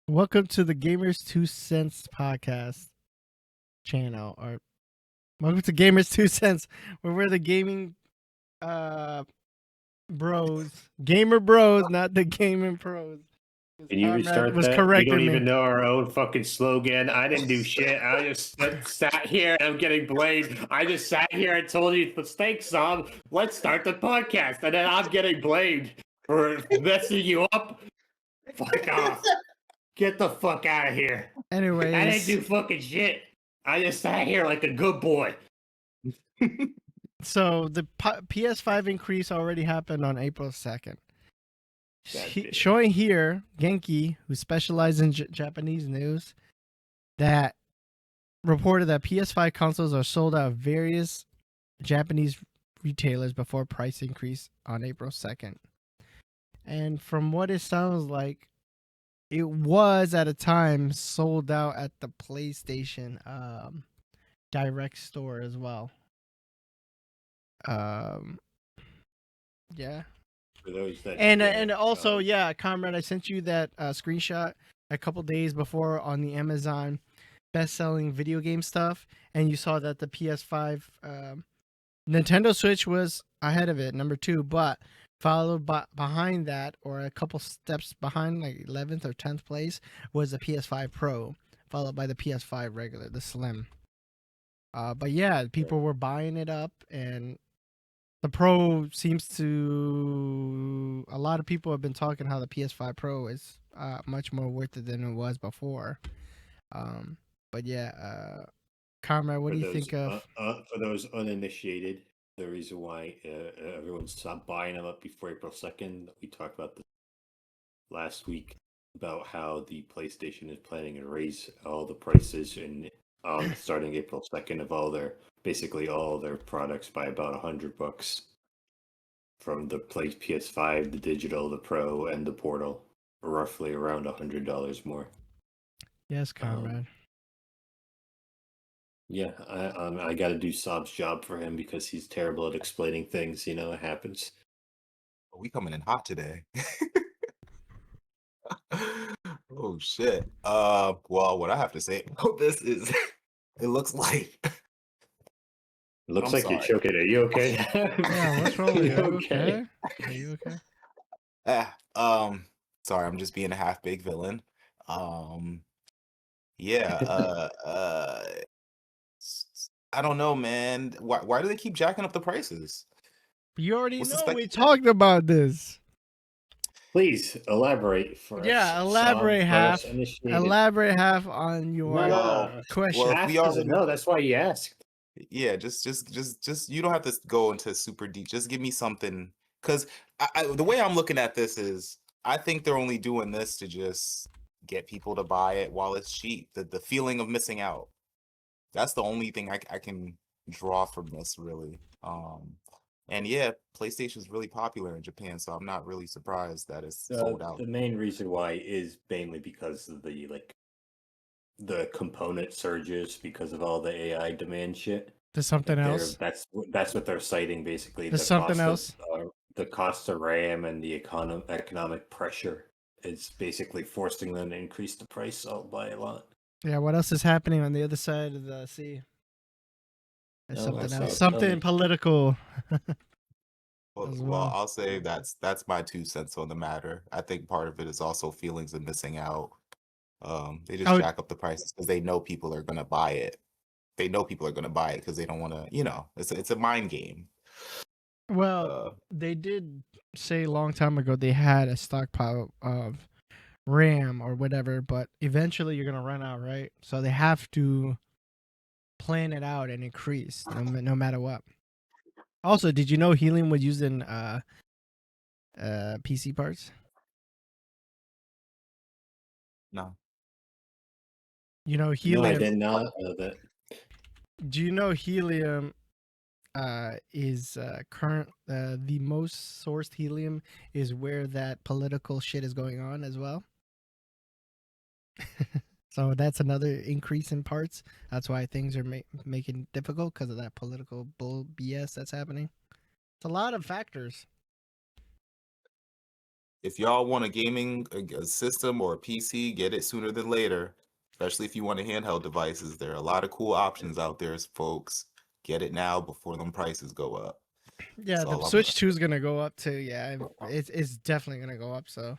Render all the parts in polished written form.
Welcome to the Gamers 2 Cents podcast channel. Or welcome to Gamers 2 Cents, where we're the gaming bros. Gamer bros, not the gaming pros. Can you restart was that? We don't correcting even me. know our own fucking slogan. I didn't do shit. I just sat here and I'm getting blamed. I just sat here and told you, thanks, Sam. Let's start the podcast. And then I'm getting blamed for messing you up. Fuck off. Get the fuck out of here. Anyways, I didn't do fucking shit. I just sat here like a good boy. so the PS5 increase already happened on April 2nd. Showing here, Genki, who specializes in Japanese news, that reported that PS5 consoles are sold out of various Japanese retailers before price increase on April 2nd. And from what it sounds like, it was at a time sold out at the PlayStation direct store as well. Yeah. For those that And also, yeah, Comrade, I sent you that screenshot a couple days before on the Amazon best-selling video game stuff, and you saw that the PS5 Nintendo Switch was ahead of it, number 2, but followed behind that, or a couple steps behind, like 11th or 10th place, was the PS5 Pro, followed by the PS5 regular, the Slim. But yeah, people were buying it up, and the Pro seems to... A lot of people have been talking how the PS5 Pro is much more worth it than it was before. But yeah, Comrade, what do you think of... for those uninitiated, the reason why everyone stopped buying them up before April 2nd, we talked about this last week, about how the PlayStation is planning to raise all the prices in starting April 2nd of basically all their products by about $100 from the PS5, the digital, the Pro, and the Portal, roughly around $100 more. Yes, Comrade. Yeah, I got to do Sob's job for him because he's terrible at explaining things. You know, it happens. We coming in hot today. Oh shit. Well, what I have to say about this is, it looks like. It looks like you're choking. Are you okay? Yeah, what's wrong with you? Are you okay? Are you okay? Sorry, I'm just being a half-baked villain. Yeah. I don't know, man. Why do they keep jacking up the prices? You already know we talked about this. Please elaborate for us. Yeah, elaborate half. Elaborate half on your question. No, that's why you asked. Yeah, just you don't have to go into super deep. Just give me something, because the way I'm looking at this is, I think they're only doing this to just get people to buy it while it's cheap. The feeling of missing out. That's the only thing I can draw from this, really. And yeah, PlayStation is really popular in Japan, so I'm not really surprised that it's sold out. The main reason why is mainly because of the component surges because of all the AI demand shit. There's something else. That's what they're citing, basically. There's something else. The cost of RAM and the economic pressure is basically forcing them to increase the price by a lot. Yeah, what else is happening on the other side of the sea? There's something else. Something political. Well, I'll say that's my 2 cents on the matter. I think part of it is also feelings of missing out. They just jack up the prices because they know people are gonna buy it. They know people are gonna buy it because they don't want to. It's a mind game. Well, they did say a long time ago they had a stockpile of RAM or whatever, but eventually you're gonna run out, right? So they have to plan it out and increase no matter what. Also, did you know helium was used in PC parts? No. You know helium. No, I did not know that. Do you know helium is current? The most sourced helium is where that political shit is going on as well. So that's another increase in parts. That's why things are making it difficult, because of that political bull BS that's happening. It's a lot of factors. if y'all want a system or a PC, get it sooner than later. Especially if you want a handheld devices, there are a lot of cool options out there, folks. Get it now before them prices go up. Yeah, That's the all I'm Switch gonna 2 is gonna go up too. Yeah, it's definitely gonna go up. So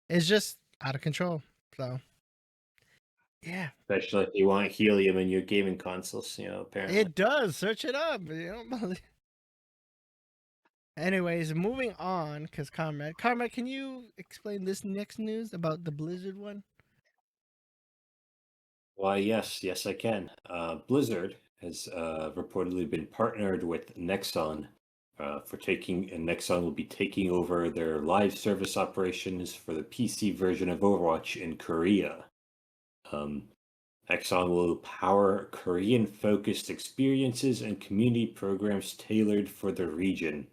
it's just out of control. So yeah, Especially if you want helium in your gaming consoles, apparently. it does. Search it up. Anyways, moving on, because Comrade, can you explain this next news about the Blizzard one? Why, yes, I can. Blizzard has reportedly been partnered with Nexon and Nexon will be taking over their live service operations for the PC version of Overwatch in Korea. Nexon will power Korean-focused experiences and community programs tailored for the region.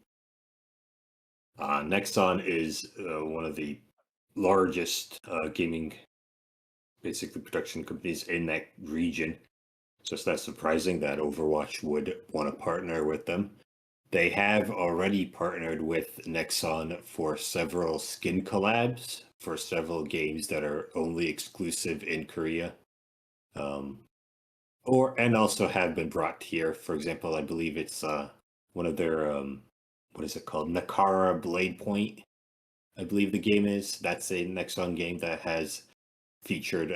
Nexon is one of the largest gaming, basically production companies in that region. So it's not surprising that Overwatch would want to partner with them. They have already partnered with Nexon for several skin collabs for several games that are only exclusive in Korea. And also have been brought here. For example, I believe it's one of their what is it called? Nakara Blade Point. I believe the game is. That's a Nexon game that has featured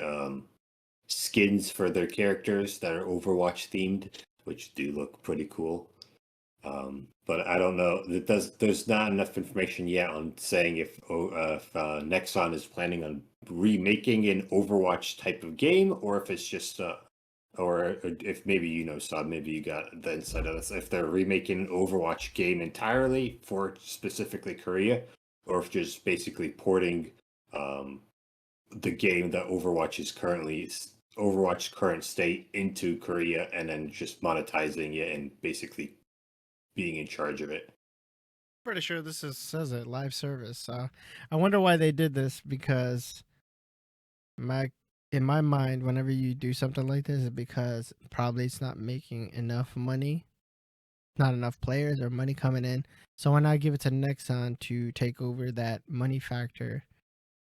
skins for their characters that are Overwatch themed, which do look pretty cool. But I don't know. There's not enough information yet on saying if Nexon is planning on remaking an Overwatch type of game, or if it's just or if maybe Saad, maybe you got the insight of this. If they're remaking an Overwatch game entirely for specifically Korea, or if just basically porting the game that Overwatch current state into Korea, and then just monetizing it and basically being in charge of it. Pretty sure says it live service. So I wonder why they did this, because in my mind, whenever you do something like this, it's because probably it's not making enough money, not enough players or money coming in. So when I give it to Nexon to take over that money factor,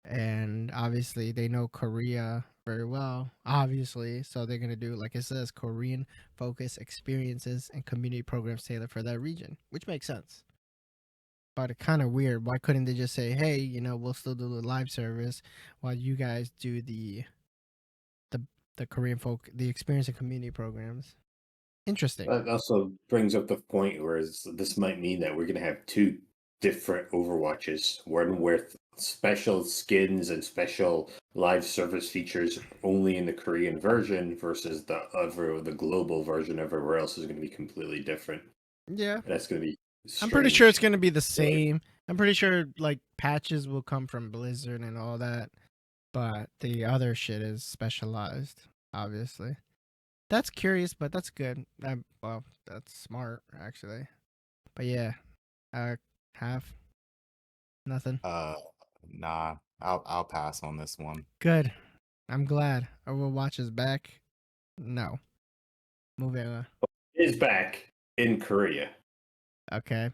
and obviously they know Korea very well, obviously, so they're gonna do, like it says, Korean focused experiences and community programs tailored for that region, which makes sense. But it's kind of weird. Why couldn't they just say, hey, we'll still do the live service while you guys do the Korean the experience and community programs? Interesting. That also brings up the point where this might mean that we're going to have two different Overwatches, one with special skins and special live service features only in the Korean version, versus the global version everywhere else is going to be completely different. Yeah. And that's going to be strange. I'm pretty sure it's going to be the same. I'm pretty sure like patches will come from Blizzard and all that, but the other shit is specialized, obviously. That's curious, but that's good. Well, that's smart, actually. But yeah, half nothing. Nah, I'll pass on this one. Good. I'm glad. Overwatch is back. No. Moving on. Is back in Korea. Okay.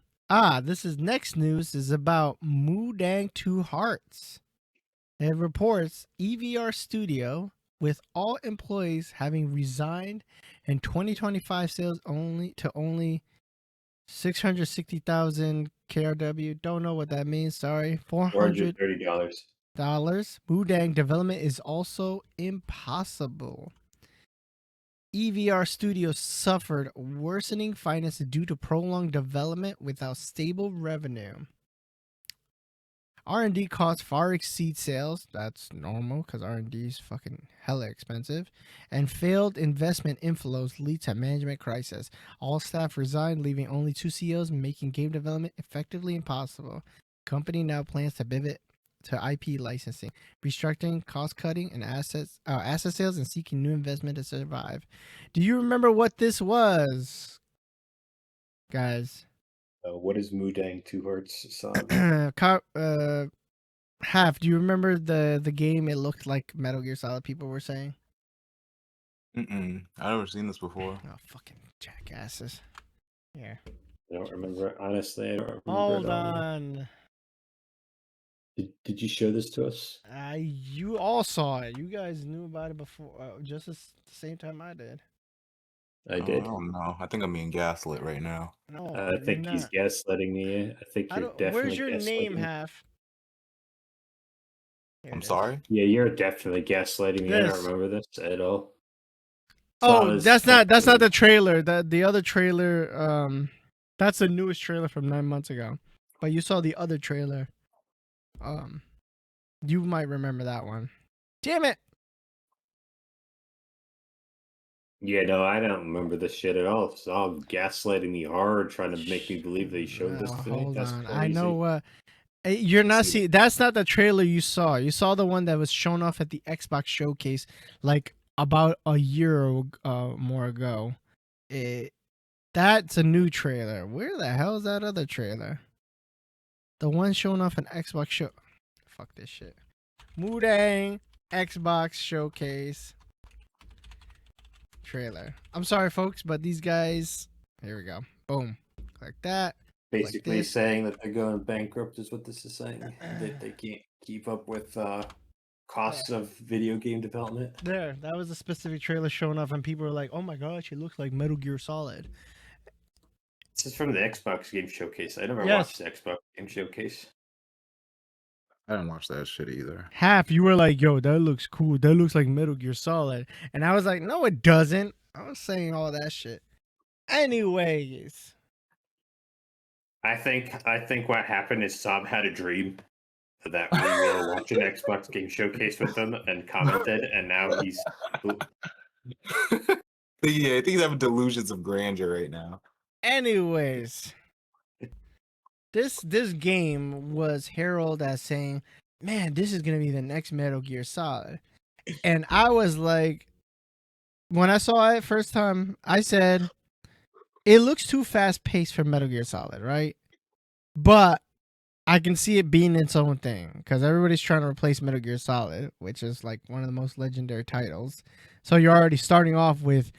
This is next news is about Mudang Two Hearts. It reports EVR Studio, with all employees having resigned, and 2025 sales only 660,000 KRW. Don't know what that means. Sorry. $430. Mudang development is also impossible. EVR Studios suffered worsening finances due to prolonged development without stable revenue. R&D costs far exceed sales. That's normal because R&D is fucking hella expensive. And failed investment inflows lead to management crisis. All staff resigned, leaving only 2 CEOs, making game development effectively impossible. Company now plans to pivot to IP licensing, restructuring, cost cutting, and asset sales, and seeking new investment to survive. Do you remember what this was, guys? What is Mudang Two Hearts, Saad? Half, do you remember the game? It looked like Metal Gear Solid, people were saying. I've never seen this before. Oh, fucking jackasses. Yeah. I don't remember. Honestly, I don't remember. Hold on. Did you show this to us? You all saw it. You guys knew about it before, just the same time I did. I I did. don't know. I think I'm being gaslit right now. No, I you're think he's not. gaslighting me. I think I you're don't. definitely Where's your name, gaslighting me. Half? Here I'm it is. sorry. Yeah, you're definitely gaslighting me. I don't This. remember this at all. Oh, Flawless that's not the company. trailer. The other trailer, that's the newest trailer from 9 months ago. But you saw the other trailer. You might remember that one. Damn it! Yeah, no, I don't remember this shit at all. It's all gaslighting me hard, trying to make me believe that he showed this to me. Hold That's on. I crazy. know. You're not See seeing. That's not the trailer you saw. You saw the one that was shown off at the Xbox showcase, like about a year or more ago. That's a new trailer. Where the hell is that other trailer? The one shown off an Xbox show. Fuck this shit. Mudang Xbox showcase trailer. I'm sorry, folks, but these guys. Here we go. Boom. Click that. Basically this. saying that they're going bankrupt is what this is saying. That they can't keep up with costs of video game development. There. That was a specific trailer shown off, and people were like, "Oh my gosh, it looks like Metal Gear Solid." This is from the Xbox Game Showcase. I never Yes. watched the Xbox Game Showcase. I didn't watch that shit either. Half, you were like, "Yo, that looks cool. That looks like Metal Gear Solid," and I was like, "No, it doesn't." I was saying all that shit. Anyways, I think what happened is Sam had a dream that we were watching Xbox Game Showcase with him and commented, and now he's Yeah, I think he's having delusions of grandeur right now. anyways, this game was heralded as saying, "Man, this is gonna be the next Metal Gear Solid," and I was like, when I saw it first time, I said, "It looks too fast paced for Metal Gear Solid, right?" But I can see it being its own thing because everybody's trying to replace Metal Gear Solid, which is like one of the most legendary titles. So you're already starting off with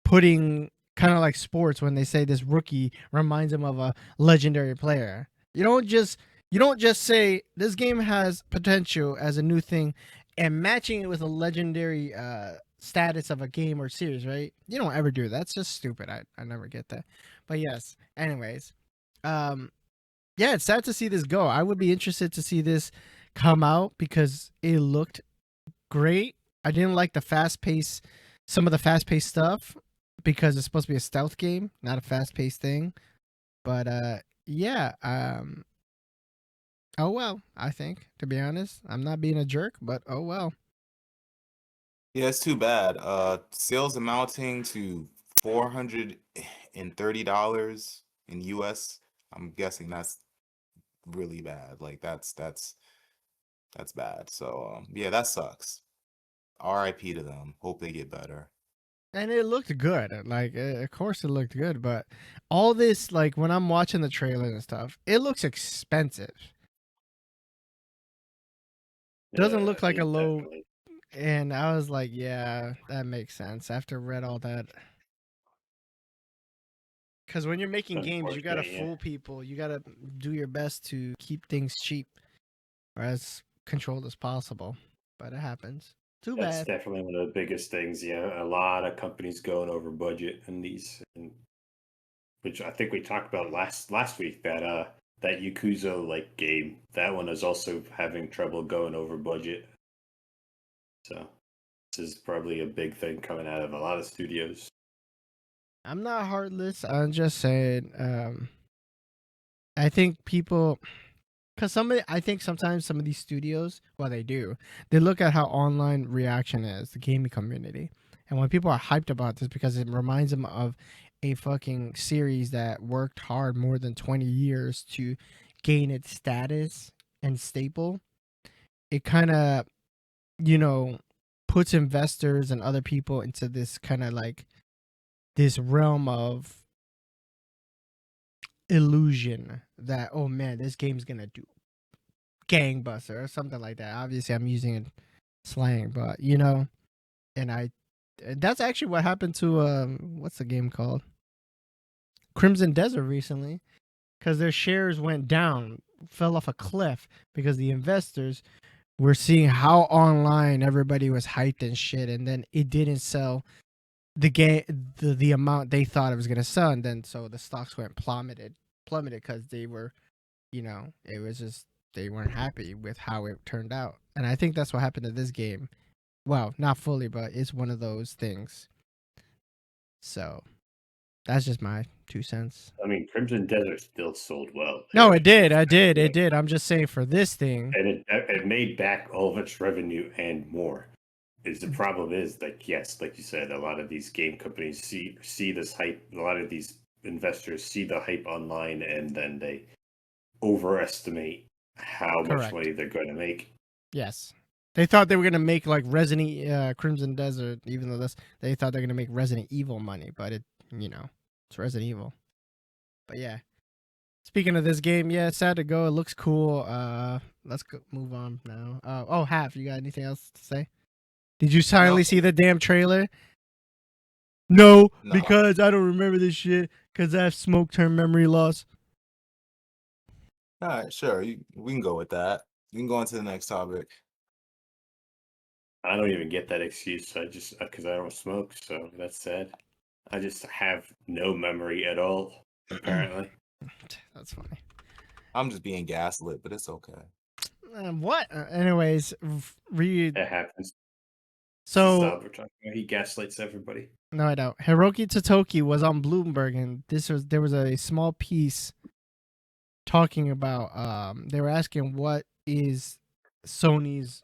putting kind of like sports when they say this rookie reminds them of a legendary player. You don't just say this game has potential as a new thing and matching it with a legendary status of a game or series, right? You don't ever do that. That's just stupid. I never get that. But yes, anyways. Yeah, it's sad to see this go. I would be interested to see this come out because it looked great. I didn't like some of the fast paced stuff because it's supposed to be a stealth game, not a fast paced thing. But yeah, oh well, I think, to be honest. I'm not being a jerk, but oh well. Yeah, it's too bad. Sales amounting to $430 in US. I'm guessing that's really bad. Like that's bad. So yeah, that sucks. RIP to them. Hope they get better. And it looked good. Like, of course, it looked good. But all this, like, when I'm watching the trailer and stuff, it looks expensive. Doesn't look like a low. Definitely. And I was like, yeah, that makes sense after read all that. Because when you're making games, you gotta Unfortunately, yeah. fool people. You gotta do your best to keep things cheap or as controlled as possible. But it happens. Too That's bad. definitely one of the biggest things. Yeah, a lot of companies going over budget in these, which I think we talked about last week. That Yakuza like game, that one is also having trouble going over budget. So this is probably a big thing coming out of a lot of studios. I'm not heartless. I'm just saying. I think people, because I think sometimes some of these studios, well, they do. They look at how online reaction is, the gaming community, and when people are hyped about this because it reminds them of a fucking series that worked hard more than 20 years to gain its status and staple, it kind of, puts investors and other people into this kind of like this realm of illusion that, oh man, this game's gonna do gangbuster or something like that. Obviously I'm using slang, but and that's actually what happened to what's the game called, Crimson Desert, recently, because their shares went down fell off a cliff because the investors were seeing how online everybody was hyped and shit, and then it didn't sell the game the amount they thought it was gonna sell, and then so the stocks went plummeted because they were, it was just they weren't happy with how it turned out, and I think that's what happened to this game. Well, not fully, but it's one of those things. So that's just my 2 cents. I mean, Crimson Desert still sold well. No, it did. It did. I'm just saying for this thing. And it made back all of its revenue and more. The problem is like, yes, like you said, a lot of these game companies see this hype. A lot of these investors see the hype online, and then they overestimate how much money they're going to make. Yes. They thought they were gonna make like Crimson Desert, even though they thought they're gonna make Resident Evil money, but it's Resident Evil. But yeah, speaking of this game, yeah, it's sad to go. It looks cool. Let's move on now. Half, you got anything else to say? Did you finally see the damn trailer? No, because I don't remember this shit because I have smoke-term memory loss. All right, sure, we can go with that. You can go on to the next topic. I don't even get that excuse. I just because I don't smoke, so that's sad. I just have no memory at all. Apparently, that's funny. I'm just being gaslit, but it's okay. What? Anyways, read. It happens. So he gaslights everybody. No, I don't. Hiroki Totoki was on Bloomberg, and there was a small piece talking about. They were asking what is Sony's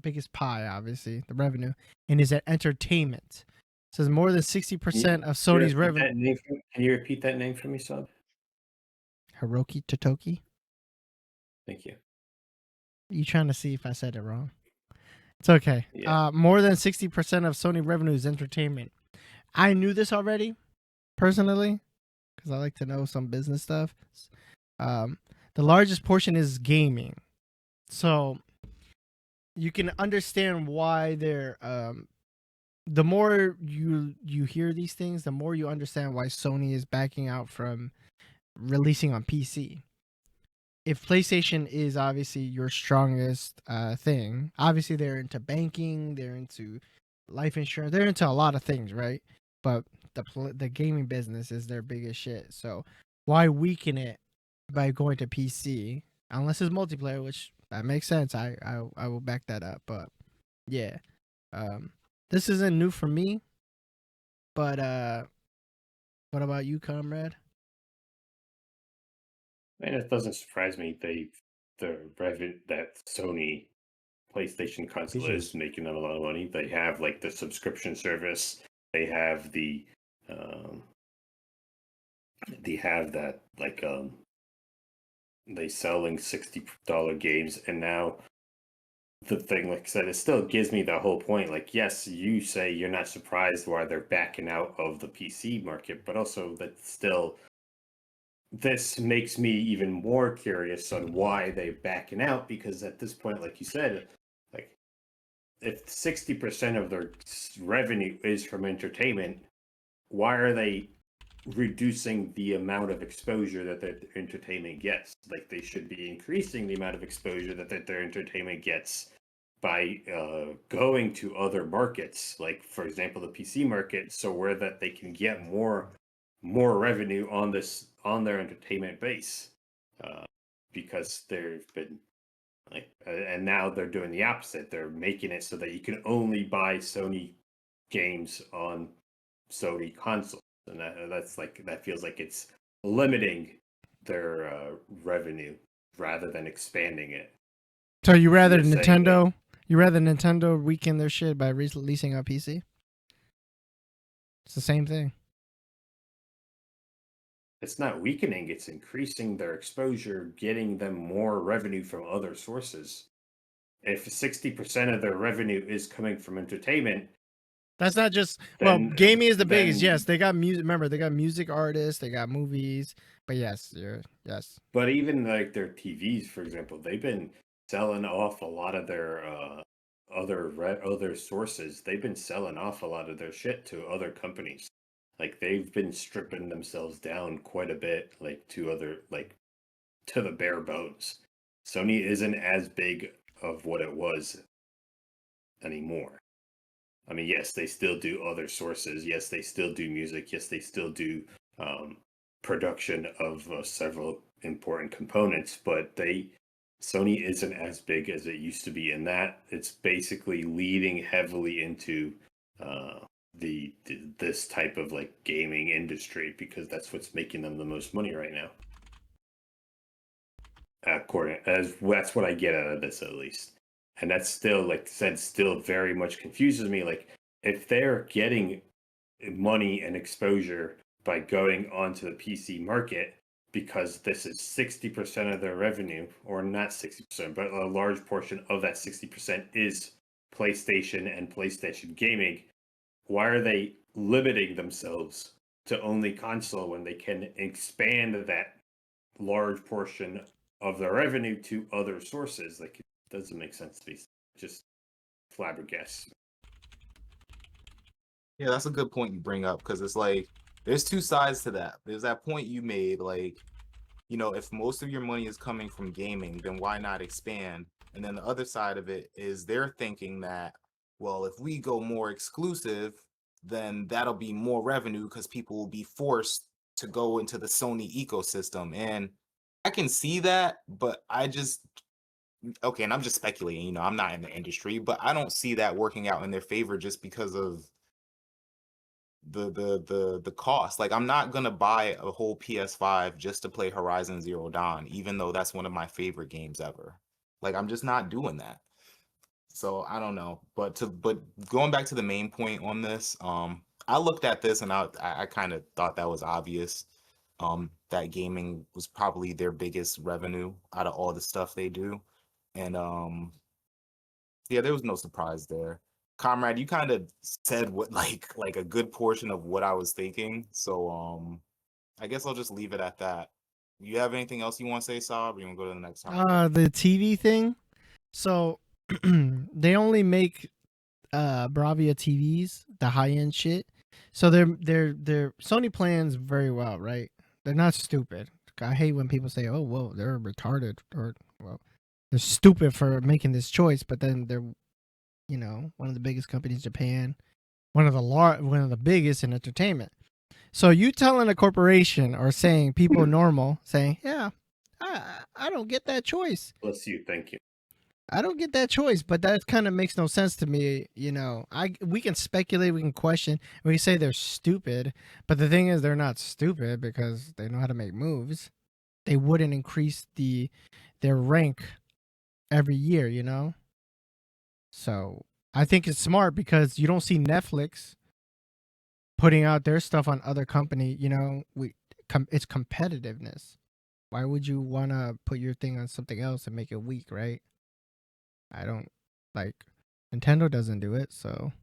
biggest pie, obviously the revenue, and is it entertainment? It says more than 60% of Sony's revenue. Can you repeat that name for me, Sub? Hiroki Totoki. Thank you. You trying to see if I said it wrong? It's okay. Yeah. More than 60% of Sony revenue is entertainment. I knew this already, personally, because I like to know some business stuff. The largest portion is gaming, so you can understand why they're. The more you hear these things, the more you understand why Sony is backing out from releasing on PC. If PlayStation is obviously your strongest thing, obviously they're into banking, they're into life insurance, they're into a lot of things, right? But the gaming business is their biggest shit. So why weaken it by going to PC? Unless it's multiplayer, which that makes sense. I will back that up. But yeah, this isn't new for me. But what about you, comrade? And it doesn't surprise me. The revenue that Sony PlayStation console is making them a lot of money. They have like the subscription service. They have they selling $60 games, and now the thing, like I said, it still gives me the whole point. Like, yes, you say you're not surprised why they're backing out of the PC market, but also that still. This makes me even more curious on why they're backing out, because at this point, like you said, like if 60% of their revenue is from entertainment, why are they reducing the amount of exposure that their entertainment gets? Like they should be increasing the amount of exposure that their entertainment gets by going to other markets, like for example the PC market, so where that they can get more revenue on their entertainment base, because they've been like, and now they're doing the opposite. They're making it so that you can only buy Sony games on Sony consoles, and that feels like it's limiting their revenue rather than expanding it. So you rather Nintendo weaken their shit by releasing on PC? It's the same thing. It's not weakening, it's increasing their exposure, getting them more revenue from other sources. If 60% of their revenue is coming from entertainment, that's not just gaming is the biggest. Yes, they got music. Remember, they got music artists, they got movies. But yes. But even like their TVs, for example, they've been selling off a lot of their other sources. They've been selling off a lot of their shit to other companies. Like they've been stripping themselves down quite a bit, like to other, like to the bare bones. Sony isn't as big of what it was anymore. I mean, yes, they still do other sources. Yes, they still do music. Yes, they still do production of several important components. But Sony isn't as big as it used to be, and that it's basically leading heavily into this type of like gaming industry because that's what's making them the most money right now. According as that's what I get out of this at least. And that's still, like I said, still very much confuses me. Like, if they're getting money and exposure by going onto the PC market, because this is 60% of their revenue, or not 60%, but a large portion of that 60% is PlayStation and PlayStation gaming, why are they limiting themselves to only console when they can expand that large portion of their revenue to other sources? Like, it doesn't make sense to me. Just flabbergasted. Yeah, that's a good point you bring up because it's like there's two sides to that. There's that point you made, like, you know, if most of your money is coming from gaming, then why not expand? And then the other side of it is they're thinking that, well, if we go more exclusive, then that'll be more revenue because people will be forced to go into the Sony ecosystem. And I can see that, but okay, and I'm just speculating, you know, I'm not in the industry, but I don't see that working out in their favor just because of the cost. Like, I'm not gonna buy a whole PS5 just to play Horizon Zero Dawn, even though that's one of my favorite games ever. Like, I'm just not doing that. So I don't know. But going back to the main point on this, I looked at this and I kind of thought that was obvious. That gaming was probably their biggest revenue out of all the stuff they do. And yeah, there was no surprise there. Comrade, you kind of said what like a good portion of what I was thinking. So I guess I'll just leave it at that. You have anything else you want to say, Saab? Or you want to go to the next topic? The TV thing. So they only make Bravia TVs, the high end shit. So their Sony plans very well, right? They're not stupid. I hate when people say, "Oh, well, they're retarded," or well, they're stupid for making this choice. But then they're, one of the biggest companies in Japan, one of the biggest in entertainment. So you telling a corporation or saying people normal saying, "Yeah, I don't get that choice." Bless you. Thank you. I don't get that choice, but that kind of makes no sense to me. We can speculate, we can question, we can say they're stupid, but the thing is, they're not stupid because they know how to make moves. They wouldn't increase their rank every year, So I think it's smart because you don't see Netflix putting out their stuff on other company. It's competitiveness. Why would you want to put your thing on something else and make it weak, right? I don't like Nintendo doesn't do it, so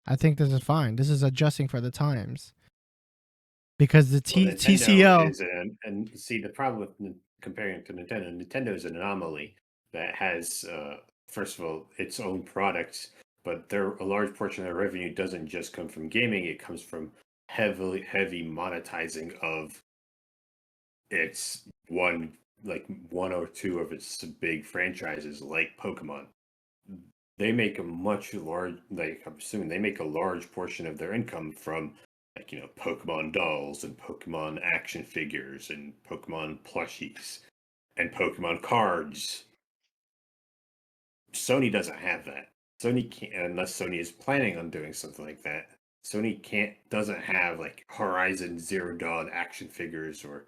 I think this is fine. This is adjusting for the times because the TCL is and see the problem with comparing it to Nintendo is an anomaly that has first of all its own products, but a large portion of their revenue doesn't just come from gaming; it comes from heavy monetizing of its one or two of its big franchises like Pokemon. They make I'm assuming they make a large portion of their income from Pokemon dolls and Pokemon action figures and Pokemon plushies and Pokemon cards. Sony doesn't have that. Sony can't, unless Sony is planning on doing something like that. Sony doesn't have like Horizon Zero Dawn action figures or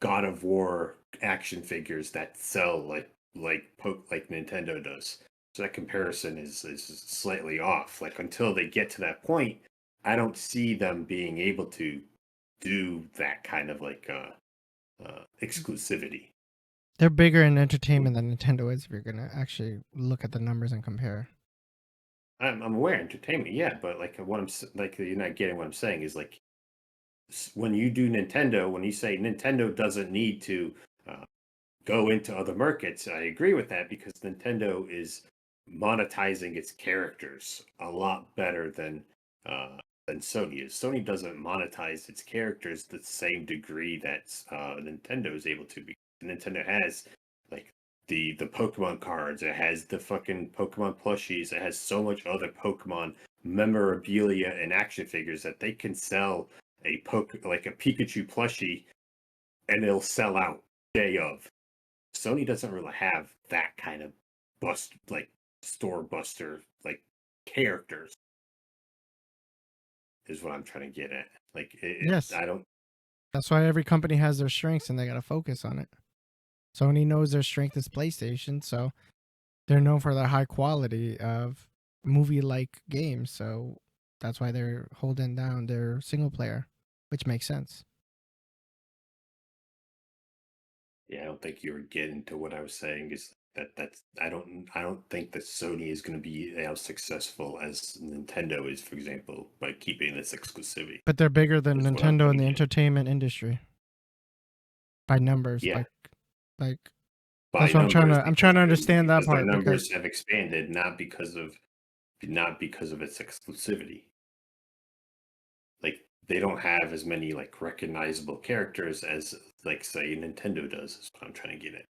God of War action figures that sell like Nintendo does. So that comparison is slightly off. Like, until they get to that point, I don't see them being able to do that kind of exclusivity. they're bigger in entertainment than Nintendo is if you're gonna actually look at the numbers and compare. I'm aware entertainment, yeah, but you're not getting what I'm saying is like when you do Nintendo, when you say Nintendo doesn't need to go into other markets, I agree with that because Nintendo is monetizing its characters a lot better than than Sony is. Sony doesn't monetize its characters the same degree that Nintendo is able to. Because Nintendo has like the Pokemon cards, it has the fucking Pokemon plushies, it has so much other Pokemon memorabilia and action figures that they can sell a Pikachu plushie and it'll sell out day of. Sony doesn't really have that kind of store buster characters. Is what I'm trying to get at. Yes. I don't. That's why every company has their strengths and they got to focus on it. Sony knows their strength is PlayStation, so they're known for their high quality of movie-like games. So that's why they're holding down their single player, which makes sense. Yeah, I don't think you were getting to what I was saying. Is that's I don't think that Sony is going to be as successful as Nintendo is, for example, by keeping this exclusivity. But they're bigger than That's what I'm Nintendo in the thinking. entertainment industry by numbers. Yeah. Like By that's what numbers, I'm trying to understand that because their part numbers because have expanded not because of its exclusivity. Like they don't have as many recognizable characters as say Nintendo does. Is what I'm trying to get at.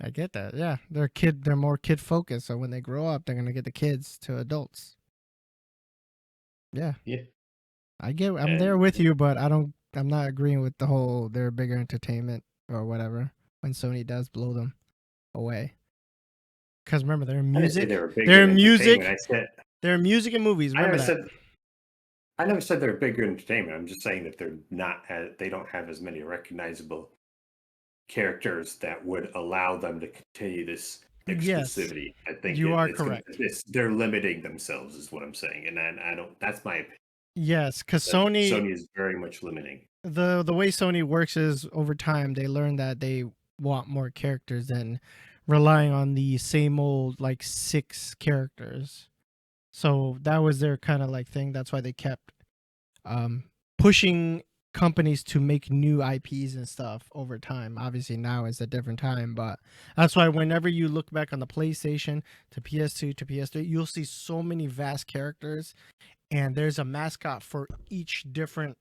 I get that. Yeah, they're more kid focused. So when they grow up, they're gonna get the kids to adults. Yeah. Yeah. I'm there with you, but I'm not agreeing with the whole they're bigger entertainment or whatever when Sony does blow them away. Because remember, they're in music. They're in music. They're in music and movies. Remember I never said they're bigger entertainment. I'm just saying that they don't have as many recognizable characters that would allow them to continue this exclusivity. Yes, I think you are correct. They're limiting themselves, is what I'm saying, and I don't. That's my opinion. Yes, because Sony is very much limiting. The way Sony works is over time they learn that they want more characters than relying on the same old 6 characters. So that was their kind of thing. That's why they kept pushing companies to make new IPs and stuff over time. Obviously now is a different time, but that's why whenever you look back on the PlayStation to PS2 to PS3, you'll see so many vast characters, and there's a mascot for each different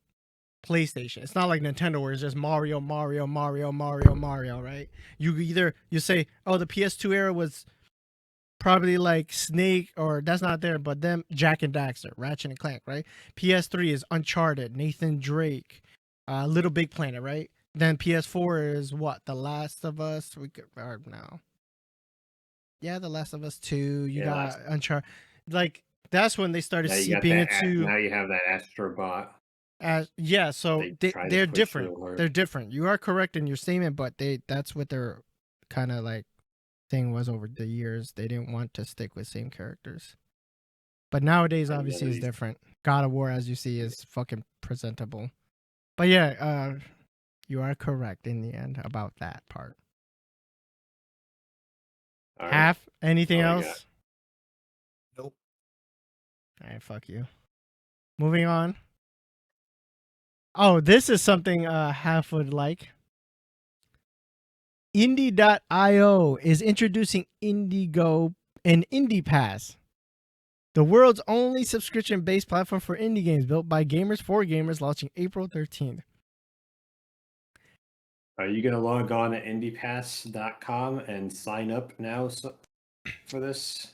PlayStation. It's not like Nintendo where it's just Mario, right? You say, oh, the PS2 era was probably Snake, or that's not there, but them Jack and Daxter, Ratchet and Clank, right? PS3 is Uncharted, Nathan Drake, Little Big Planet, right? Then PS4 is what? The Last of Us. Yeah, The Last of Us 2. You got Uncharted. That's when they started seeping into. Now you have that Astrobot. So they're different. They're different. You are correct in your statement, but that's what their kind of thing was over the years. They didn't want to stick with same characters. But nowadays, obviously, is different. God of War, as you see, is fucking presentable. But yeah, you are correct in the end about that part. Anything else? Nope. All right, fuck you. Moving on. Oh, this is something Half would like. Indie.io is introducing Indigo and Indie Pass, the world's only subscription-based platform for indie games built by gamers for gamers, launching April 13th. Are you going to log on to indiepass.com and sign up now for this?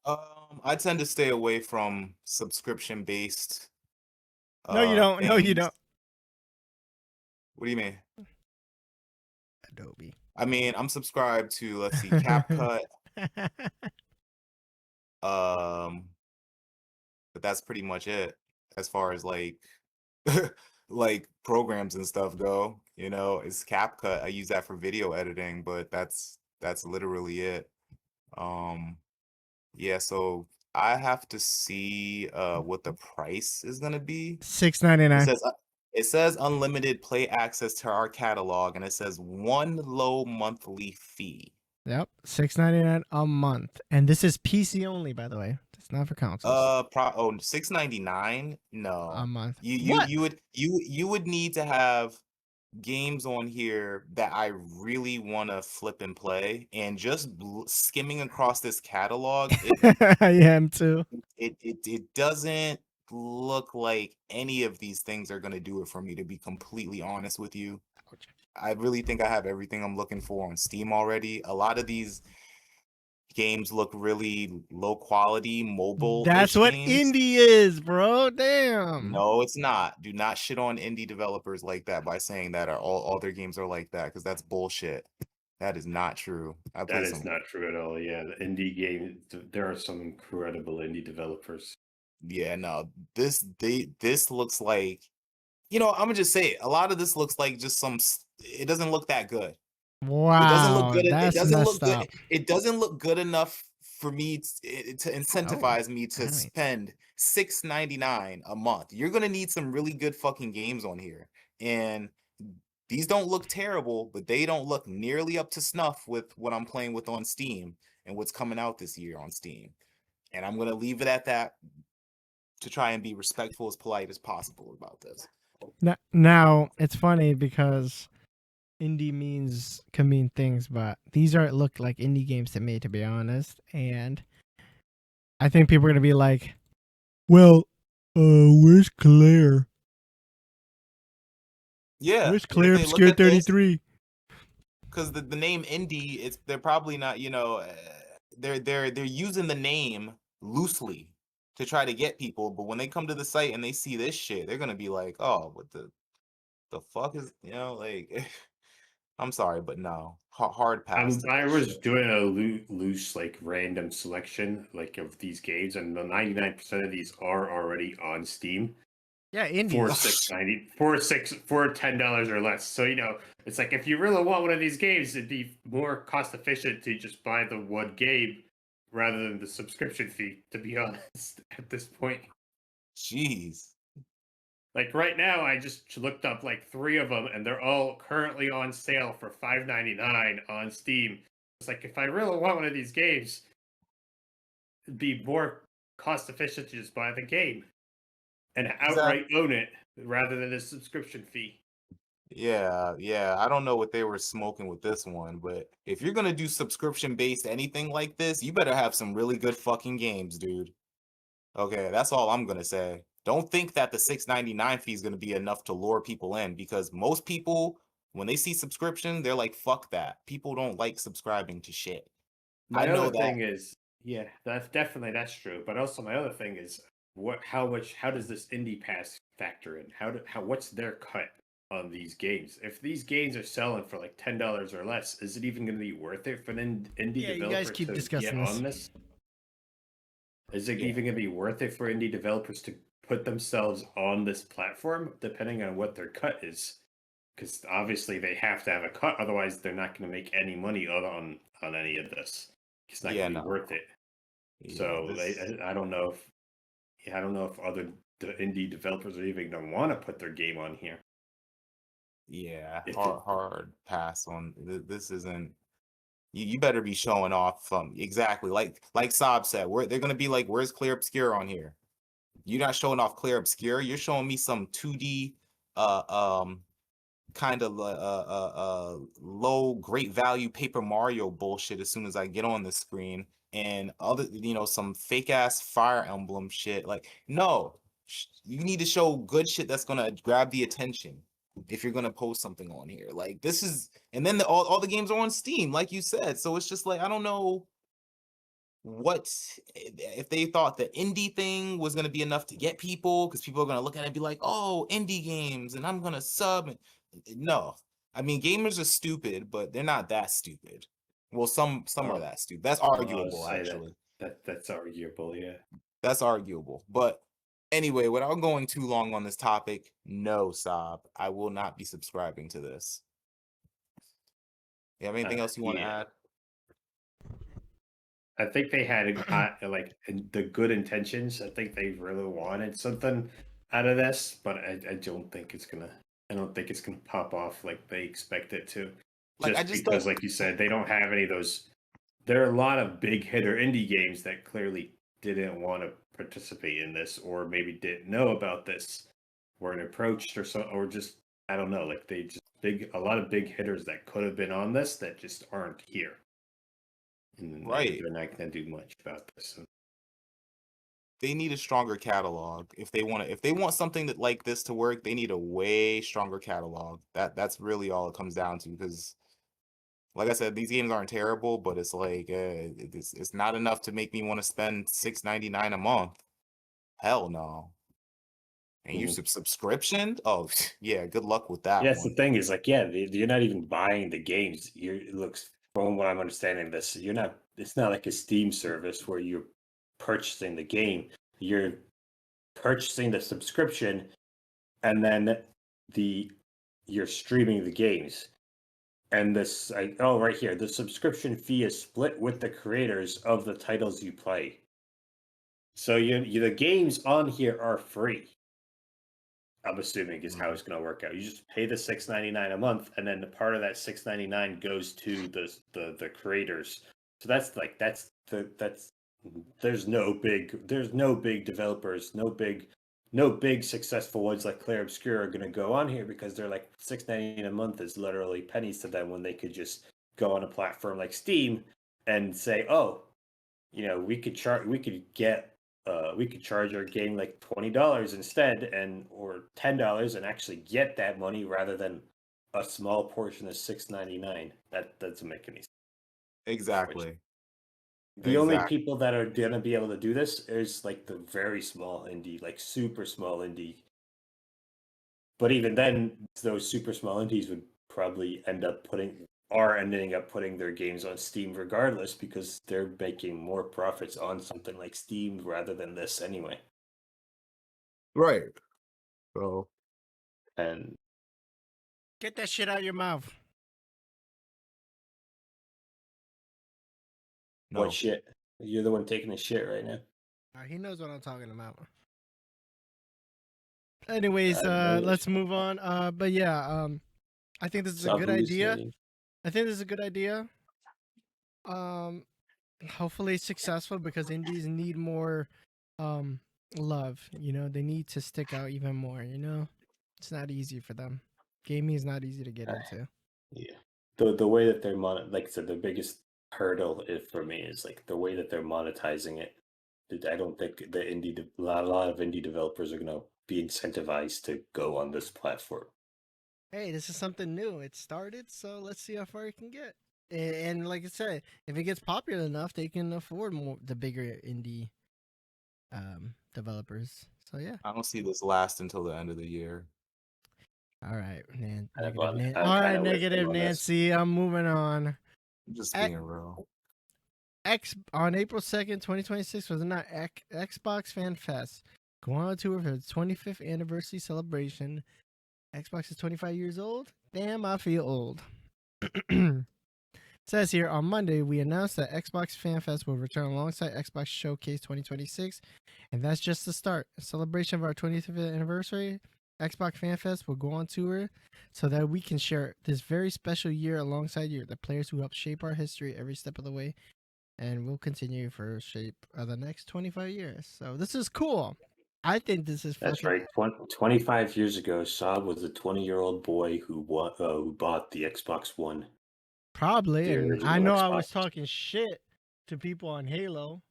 I tend to stay away from subscription-based. No, you don't. Things. No, you don't. What do you mean? Adobe. I mean, I'm subscribed to, let's see, CapCut. But that's pretty much it as far as programs and stuff go. It's CapCut. I use that for video editing, but that's literally it. Yeah, so I have to see what the price is gonna be. $6.99. It says unlimited play access to our catalog, and it says one low monthly fee. Yep, $6.99 a month, and this is PC only, by the way. It's not for consoles. $6.99? No, a month. You would need to have games on here that I really want to flip and play, and just skimming across this catalog, I am too. It doesn't look like any of these things are gonna do it for me, to be completely honest with you. I really think I have everything I'm looking for on Steam already. A lot of these games look really low quality, That's mobile-ish what games. indie is, bro. Damn. No, it's not. Do not shit on indie developers like that by saying that all their games are like that, because that's bullshit. That is not true. I play That is some. not true at all. Yeah, the indie game. There are some incredible indie developers. Yeah, no. This looks like, I'm gonna just say it. A lot of this looks like just it doesn't look that good. It doesn't look Wow, good. It that's doesn't look messed good. up. It doesn't look good enough for me to Oh, incentivize me to anime. spend $6.99 a month. You're gonna need some really good fucking games on here, and these don't look terrible, but they don't look nearly up to snuff with what I'm playing with on Steam and what's coming out this year on Steam. And I'm gonna leave it at that, to try and be respectful, as polite as possible about this. Now it's funny because indie can mean things, but these are look like indie games to me, to be honest. And I think people are gonna be like, "Well, where's Claire? Yeah, Where's and if Claire they look Obscure at this, 33?" because the name indie, they're probably not, they're using the name loosely to try to get people, but when they come to the site and they see this shit, they're gonna be like, oh, what the fuck is, like, I'm sorry, but no, hard pass to I this was shit. doing a loose, like random selection, like of these games, and the 99% of these are already on Steam Yeah, for indies. for $10 or less. So it's like if you really want one of these games, it'd be more cost efficient to just buy the one game rather than the subscription fee. To be honest, at this point. Jeez. Like right now, I just looked up like 3 of them, and they're all currently on sale for $5.99 on Steam. It's like if I really want one of these games, it'd be more cost efficient to just buy the game and outright own it rather than a subscription fee. Yeah. I don't know what they were smoking with this one, but if you're gonna do subscription based anything like this, you better have some really good fucking games, dude. Okay, that's all I'm gonna say. Don't think that the $6.99 fee is gonna be enough to lure people in, because most people, when they see subscription, they're like, fuck that. People don't like subscribing to shit. I My know other that. thing is, yeah, that's true. But also, my other thing is, how does this indie pass factor in? What's their cut on these games? If these games are selling for like $10 or less, is it even going to be worth it for an indie Yeah, you guys developer keep to get discussing this. on this? Is it Yeah. even going to be worth it for indie developers to put themselves on this platform, depending on what their cut is? Because obviously they have to have a cut, otherwise they're not going to make any money on any of this. It's not Yeah, going to be no. worth it. Yeah, So I don't know if other indie developers are even going to want to put their game on here. If hard pass on this. Isn't, you better be showing off exactly like Saab said, where they're gonna be like, where's Clear Obscure on here? You're not showing off Clear Obscure, you're showing me some 2D uh um kind of low great value Paper Mario bullshit as soon as I get on the screen, and other, some fake ass Fire Emblem shit. Like, no, you need to show good shit that's gonna grab the attention if you're gonna post something on here. Like, this is, and then all the games are on Steam, like you said. So it's just like, I don't know what, if they thought the indie thing was going to be enough to get people, because people are going to look at it and be like, oh, indie games, and I'm going to sub. No, I mean, gamers are stupid, but they're not that stupid. Well, some are that stupid. That's I'll arguable, say actually. that's arguable. Yeah. That's arguable. But anyway, without going too long on this topic, no, Saab, I will not be subscribing to this. You have anything else you want to add? I think they had like the good intentions. I think they really wanted something out of this, but I don't think it's gonna. I don't think it's gonna pop off like they expect it to. Like, I Just just because, don't. like you said, they don't have any of those. There are a lot of big hitter indie games that clearly didn't want to participate in this, or maybe didn't know about this, weren't approached, or so, or just I don't know. Like they just a lot of big hitters that could have been on this that just aren't here. And Right. they're not going to do much about this. they need a stronger catalog. If they want something that like this to work, they need a way stronger catalog. That's really all it comes down to. Because, like I said, these games aren't terrible, but it's like it's not enough to make me want to spend $6.99 a month. Hell no. And you subscription? Oh yeah, good luck with that Yes, the one. thing is, like, yeah, you're not even buying the games. It looks, from what I'm understanding this, you're not. It's not like a Steam service where you're purchasing the game. You're purchasing the subscription, and then you're streaming the games. And this, right here, the subscription fee is split with the creators of the titles you play. So the games on here are free. I'm assuming is how it's going to work out. You just pay the $6.99 a month, and then the part of that $6.99 goes to the creators. So that's there's no big developers, no big successful ones like Claire Obscure are going to go on here, because they're like $6.99 a month is literally pennies to them, when they could just go on a platform like Steam and say, oh, we could charge our game like $20 instead, or $10, and actually get that money rather than a small portion of $6.99. That doesn't make any sense. Exactly. The only people that are gonna be able to do this is like the very small indie, like super small indie. But even then, those super small indies would probably ending up putting their games on Steam regardless, because they're making more profits on something like Steam rather than this anyway. Right. So, And Get that shit out of your mouth. no. what shit? You're the one taking the shit right now. He knows what I'm talking about. Anyways, I know let's move on. But yeah, I think this is a Stop good idea. hallucinating. I think this is a good idea. Hopefully it's successful, because indies need more love. They need to stick out even more. It's not easy for them. Gaming is not easy to get into. Yeah. The way that they're like I said, the biggest hurdle for me is like the way that they're monetizing it. I don't think a lot of indie developers are gonna be incentivized to go on this platform. Hey, this is something new. It started, so let's see how far it can get. And like I said, if it gets popular enough, they can afford the bigger indie developers. So yeah. I don't see this last until the end of the year. All right, I'm All right, kinda with negative them on this. Nancy. I'm moving on. I'm just being real. On April 2nd, 2026 was not Xbox Fanfest. Going on tour for its 25th anniversary celebration. Xbox is 25 years old. Damn, I feel old. Says here, on Monday, we announced that Xbox Fanfest will return alongside Xbox Showcase 2026, and that's just the start. In celebration of our 25th anniversary, Xbox Fanfest will go on tour so that we can share this very special year alongside you, the players who helped shape our history every step of the way, and will continue for shape of the next 25 years. So this is cool. I think this is That's fucking... right. 25 years ago, Saab was a 20-year-old boy who bought the Xbox One. Probably, The and I original know I Xbox. was talking shit to people on Halo.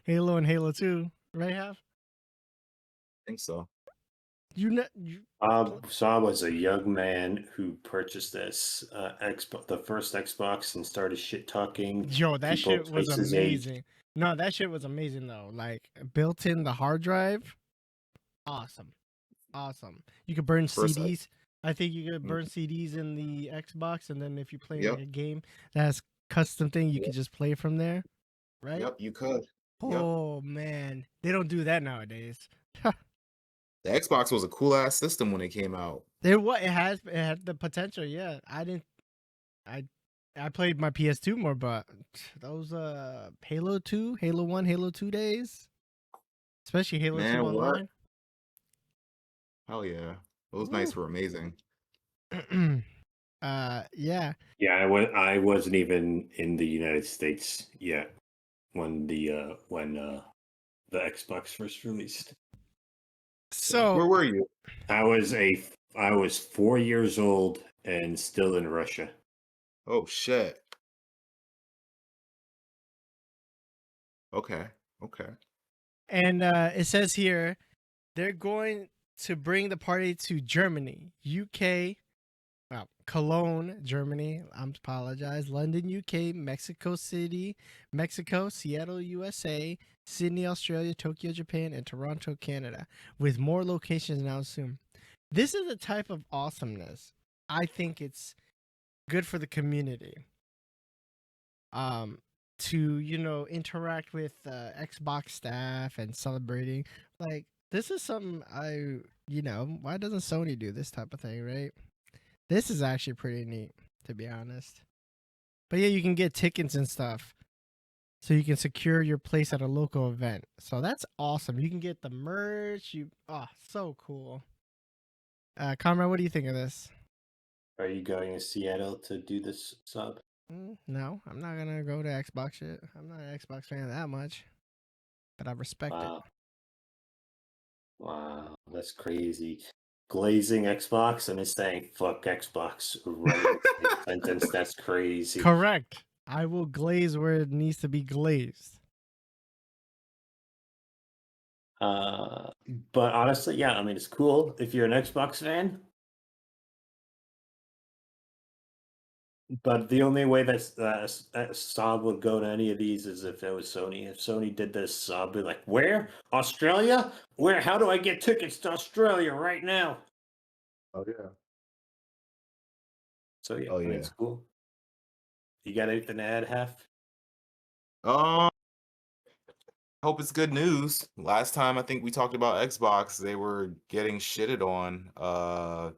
Halo and Halo 2, right, Half? I think so. Saab was a young man who purchased this the first Xbox, and started shit talking. Yo, that people shit was twice his age. amazing. No, that shit was amazing though. Like, built in the hard drive, awesome. You could burn First, CDs. I think you could burn CDs in the Xbox, and then if you play Yep. like a game that has custom thing, you Yep. could just play from there, right? Yep, you could. Oh man, they don't do that nowadays. The Xbox was a cool ass system when it came out. It had the potential. Yeah, I played my PS2 more, but those Halo 2, Halo 1, Halo 2 days, especially Halo 2 Man, what? Online. Hell yeah. Those nights were amazing. Yeah. Yeah, I wasn't even in the United States yet when the Xbox first released. So where were you? I was 4 years old and still in Russia. Oh shit. Okay. And it says here they're going to bring the party to Germany, UK, well, Cologne, Germany. I apologize. London, UK, Mexico City, Mexico, Seattle, USA, Sydney, Australia, Tokyo, Japan, and Toronto, Canada, with more locations now soon. This is a type of awesomeness. I think it's good for the community. To interact with Xbox staff and celebrating. Like, this is something why doesn't Sony do this type of thing, right? This is actually pretty neat, to be honest. But yeah, you can get tickets and stuff, so you can secure your place at a local event. So that's awesome. You can get the merch. So cool. Conrad, what do you think of this? Are you going to Seattle to do this sub? No, I'm not gonna go to Xbox shit. I'm not an Xbox fan that much, but I respect it. Wow, that's crazy. Glazing Xbox and is saying fuck Xbox right in the same sentence. That's crazy. Correct. I will glaze where it needs to be glazed. But honestly, yeah, I mean, it's cool if you're an Xbox fan. But the only way that Saab would go to any of these is if it was Sony. If Sony did this, I'd be like, where? Australia? Where? How do I get tickets to Australia right now? Oh yeah. So yeah, Oh, I mean, yeah. it's cool. You got anything to add, Half? Hope it's good news. Last time I think we talked about Xbox, they were getting shitted on.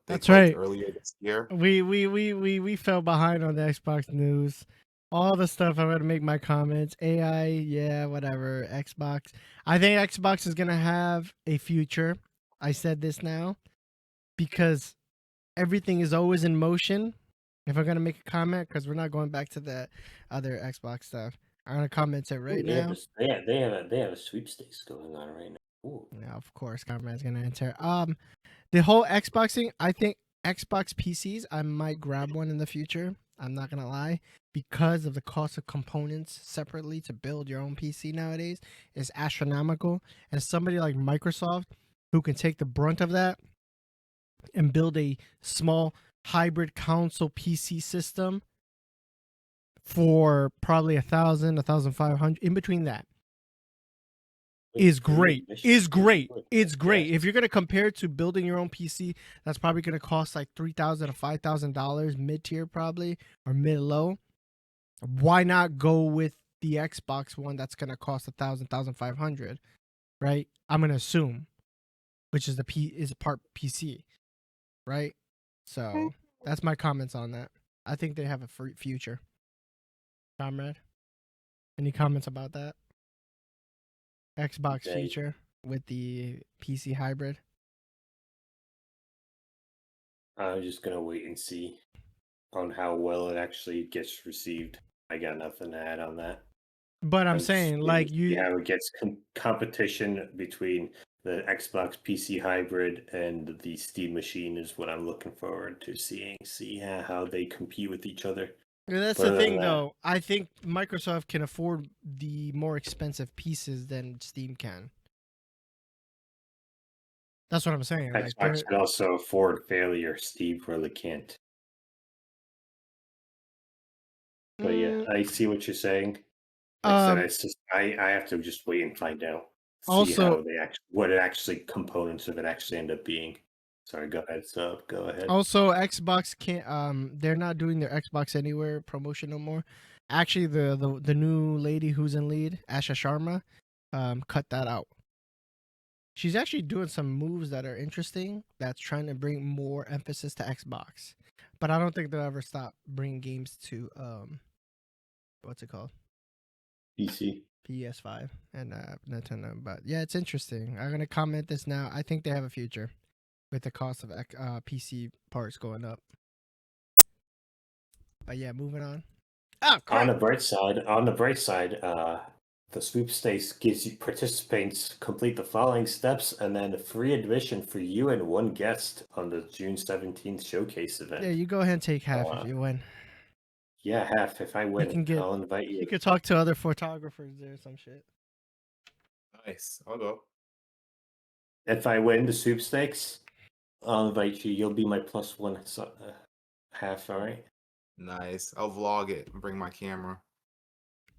That's right. Earlier this year. We fell behind on the Xbox news. All the stuff I'm gonna make my comments. AI, yeah, whatever. Xbox. I think Xbox is gonna have a future. I said this now because everything is always in motion. If I'm gonna make a comment, because we're not going back to the other Xbox stuff, I'm gonna comment it right now. They have a sweepstakes going on right now. Ooh. Yeah, of course, Conrad's gonna enter. The whole Xbox thing, I think Xbox PCs, I might grab one in the future. I'm not gonna lie, because of the cost of components separately to build your own PC nowadays is astronomical. And somebody like Microsoft, who can take the brunt of that and build a small hybrid console PC system for probably 1,000, 1,500, in between that, is great. It's great. If you're gonna compare it to building your own PC, that's probably gonna cost like $3,000 to $5,000 mid tier, probably, or mid low. Why not go with the Xbox one that's gonna cost 1,000, 1,500, right? I'm gonna assume, which is is a part PC, right? So that's my comments on that. I think they have a future. Comrade, any comments about that? Xbox future with the PC hybrid? I'm just gonna wait and see on how well it actually gets received. I got nothing to add on that. But I'm saying, like, how it gets competition between the Xbox PC hybrid and the Steam machine is what I'm looking forward to seeing. See how they compete with each other. That's the thing, though. I think Microsoft can afford the more expensive pieces than Steam can. That's what I'm saying. Xbox can also afford failure. Steam really can't. But yeah, I see what you're saying. Like I said, it's just I have to just wait and find out. See how they components of it actually end up being. Sorry, go ahead. So go ahead. Also, Xbox can't. They're not doing their Xbox Anywhere promotion no more. Actually, the new lady who's in lead, Asha Sharma, cut that out. She's actually doing some moves that are interesting. That's trying to bring more emphasis to Xbox, but I don't think they'll ever stop bringing games to what's it called? PC. PS5 and Nintendo. But yeah, it's interesting. I'm gonna comment this now. I think they have a future with the cost of PC parts going up. But yeah, moving on. On the bright side, the sweepstakes gives you participants complete the following steps, and then a free admission for you and one guest on the June 17th showcase event. Yeah, you go ahead and take half if you win. Yeah, half. If I win, I'll invite you. You could talk to other photographers there or some shit. Nice. I'll go. If I win the sweepstakes, I'll invite you. You'll be my plus one half. All right. Nice. I'll vlog it and bring my camera.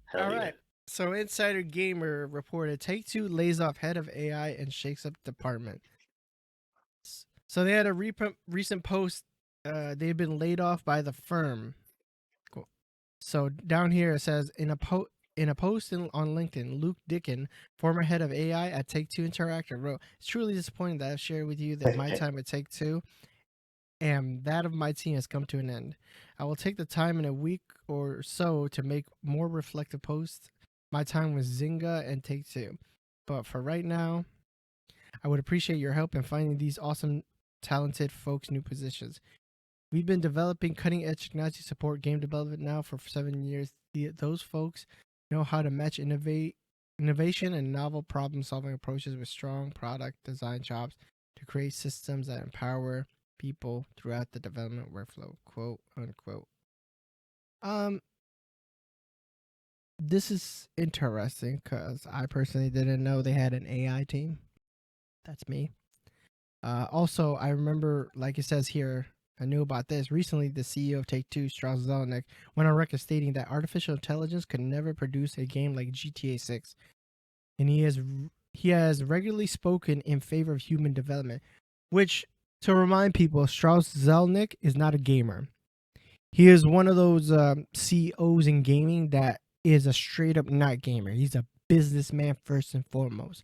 Hell All yeah. right. So Insider Gamer reported Take-Two lays off head of AI and shakes up department. So they had a recent post. They've been laid off by the firm. Cool. So down here it says in a post on LinkedIn, Luke Dickin, former head of AI at Take-Two Interactive, wrote, "It's truly disappointing that I've shared with you that my time at Take-Two and that of my team has come to an end. I will take the time in a week or so to make more reflective posts. My time with Zynga and Take-Two. But for right now, I would appreciate your help in finding these awesome, talented folks new positions. We've been developing cutting-edge technology to support game development now for 7 years. Those folks know how to match innovation and novel problem-solving approaches with strong product design chops to create systems that empower people throughout the development workflow," quote unquote. This is interesting because I personally didn't know they had an AI team. That's me. Also, I remember, like it says here, I knew about this. Recently, the CEO of Take-Two, Strauss Zelnick, went on record stating that artificial intelligence could never produce a game like GTA 6. And he has regularly spoken in favor of human development, which, to remind people, Strauss Zelnick is not a gamer. He is one of those CEOs in gaming that is a straight up not gamer. He's a businessman first and foremost.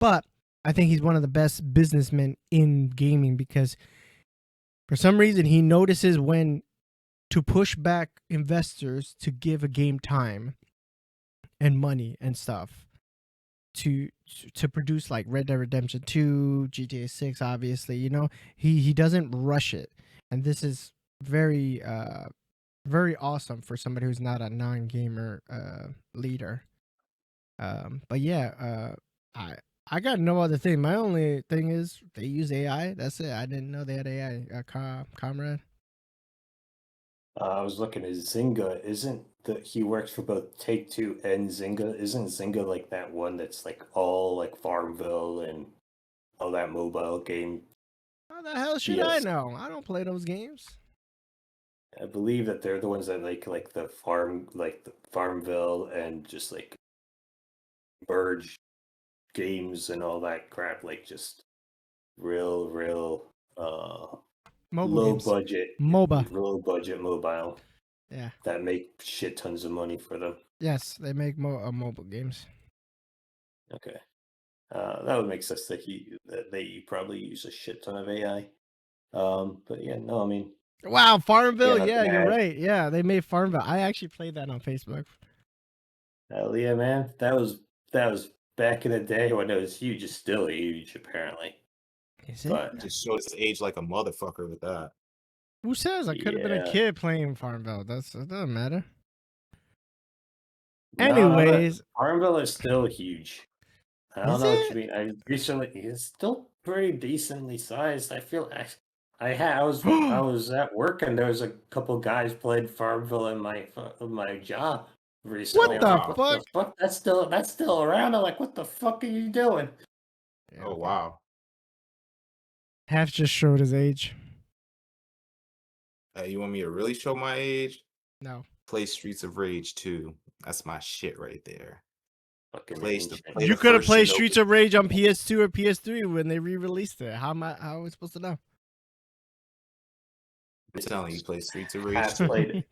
But I think he's one of the best businessmen in gaming because for some reason he notices when to push back investors to give a game time and money and stuff to produce like Red Dead Redemption 2, GTA 6, obviously. You know, he doesn't rush it. And this is very very awesome for somebody who's not a non-gamer leader. But yeah, I got no other thing. My only thing is they use AI. That's it. I didn't know they had AI. Comrade. I was looking at Zynga. Isn't that he works for both Take-Two and Zynga? Isn't Zynga like that one that's like all like Farmville and all that mobile game? How the hell should I know? I don't play those games. I believe that they're the ones that like the Farmville and just like Burge games and all that crap, like just real Mobile low games. budget MOBA. low budget mobile Yeah. that make shit tons of money for them. Yes, they make mobile games. Okay. That would make sense that they probably use a shit ton of AI. But yeah, no, I mean, Wow, Farmville. Yeah, nothing to you're add. right. Yeah, they made Farmville. I actually played that on Facebook. Hell yeah, man. That was back in the day when it was huge. It's still huge, apparently. Is it? But Just showed his age like a motherfucker with that. Who says I could have been a yeah. kid playing Farmville? That doesn't matter. No, Anyways, Farmville is still huge. I don't Is know what it? you mean. It's still pretty decently sized. I feel I was at work and there was a couple guys played Farmville in my job recently. What the I was like, fuck? what the fuck? That's still around. I'm like, what the fuck are you doing? Yeah, Oh okay. wow. Half just showed his age. Hey, you want me to really show my age? No. Play Streets of Rage 2. That's my shit right there. Fucking Play ancient. the You could have first played Shinobi. Streets of Rage on PS2 or PS3 when they re-released it. How am I supposed to know? I'm telling you, play Streets of Rage Half 2.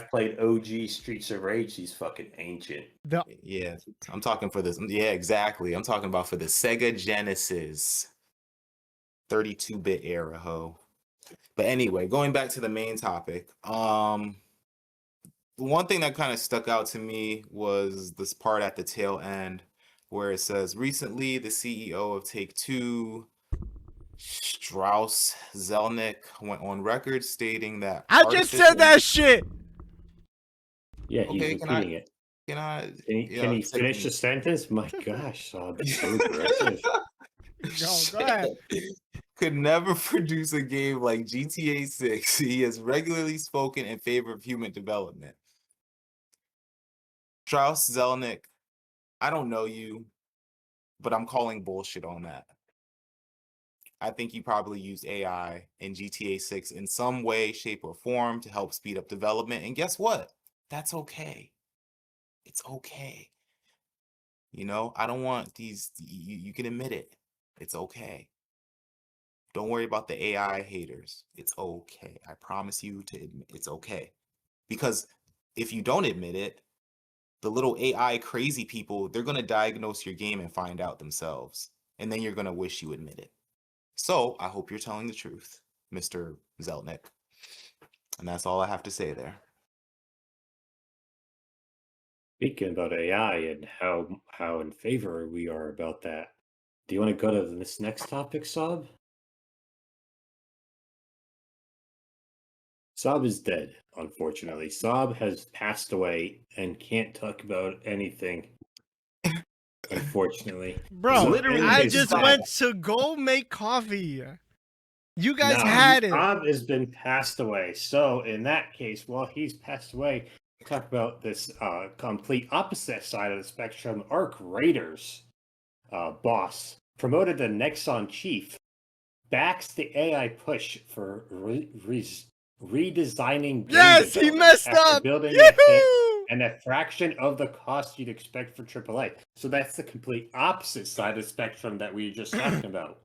played OG Streets of Rage. He's fucking ancient. Yeah, I'm talking for this. Yeah, exactly. I'm talking about for the Sega Genesis 32-bit era, ho. But anyway, going back to the main topic. One thing that kind of stuck out to me was this part at the tail end where it says, recently the CEO of Take-Two, Strauss Zelnick, went on record stating that I just said that shit. Yeah, he's Okay, repeating it. Can Can you finish the sentence? My gosh, that's so aggressive. Go ahead. Could never produce a game like GTA 6. He has regularly spoken in favor of human development. Strauss Zelnick, I don't know you. but I'm calling bullshit on that. I think you probably used AI in GTA 6 in some way, shape, or form to help speed up development. And guess what? That's okay. It's okay. You know, I don't want these, you can admit it. It's okay. Don't worry about the AI haters. It's okay. I promise you to admit it's okay. Because if you don't admit it, the little AI crazy people, they're going to diagnose your game and find out themselves. And then you're going to wish you admit it. So I hope you're telling the truth, Mr. Zelnick. And that's all I have to say there. Speaking about AI and how in favor we are about that, do you want to go to this next topic, Saab? Saab is dead, unfortunately. Saab has passed away and can't talk about anything, unfortunately. Bro, So Literally, in I his just Saab. went to go make coffee. You guys No, had it. Saab has been passed away. So in that case, while he's passed away, talk about this complete opposite side of the spectrum. Arc Raiders boss, promoted to Nexon chief, backs the AI push for redesigning game Yes, he development messed after up. building Yoo-hoo! and a fraction of the cost you'd expect for AAA. So that's the complete opposite side of the spectrum that we were just talking about.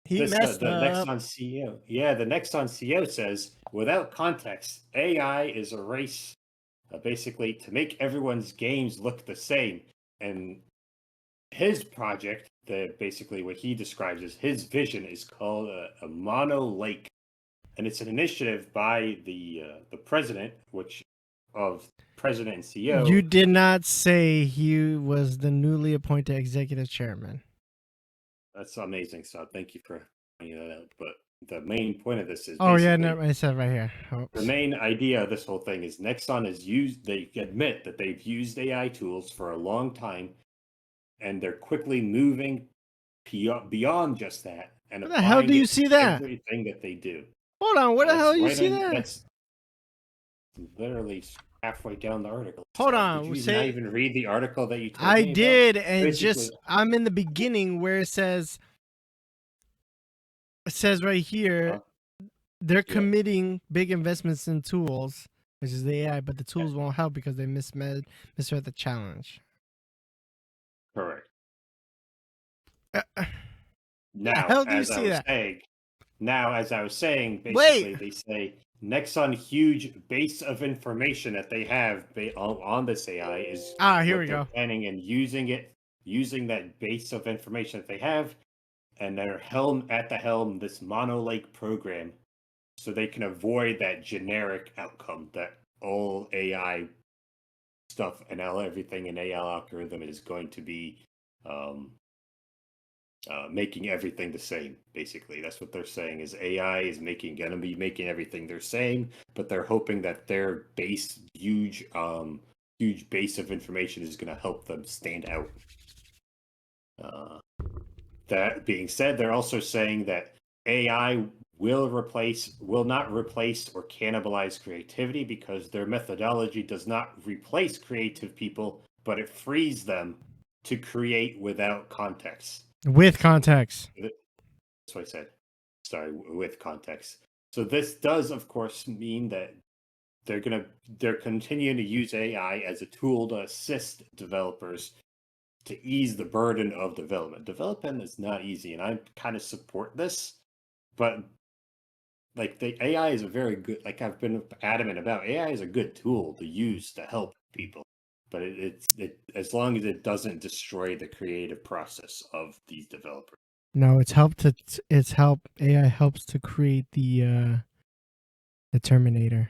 He The messed up. Nexon CEO. Yeah, the Nexon CEO says, without context, AI is a race basically to make everyone's games look the same. And his project, basically what he describes as his vision, is called a Mono Lake. And it's an initiative by the president, of president and CEO. You did not say he was the newly appointed executive chairman. That's amazing, so thank you for pointing that out. But the main point of this is Oh yeah, basically no, I said right here. Oops. the main idea of this whole thing is Nexon has used, they admit that they've used AI tools for a long time, and they're quickly moving beyond just that and Where the hell applying do you it see to that? everything that they do. Hold on, where the That's hell you right see in- that? That's literally halfway down the article. Hold So, on, did you say- not even read the article that you told I me about? did, and Basically- just I'm in the beginning where it says right here they're committing big investments in tools, which is the AI, but the tools won't help because they misread the challenge. Correct. The Now, hell do you as I see was that? saying, basically Wait. they say Nexon huge base of information that they have on this AI is Here what we they're go. planning and using that base of information that they have, and they're at the helm this Mono Lake program, so they can avoid that generic outcome that all AI stuff and everything in AI algorithm is going to be making everything the same. Basically, that's what they're saying. Is AI is gonna be making everything the same, but they're hoping that their huge base of information is gonna help them stand out. That being said, they're also saying that AI will not replace or cannibalize creativity because their methodology does not replace creative people, but it frees them to create without context. With context. That's what I said. Sorry, with context. So this does, of course, mean that they're continuing to use AI as a tool to assist developers to ease the burden of development. Development is not easy, and I kind of support this, but like the AI is a very good, like I've been adamant about, AI is a good tool to use to help people, but it as long as it doesn't destroy the creative process of these developers. No, AI helps to create the Terminator.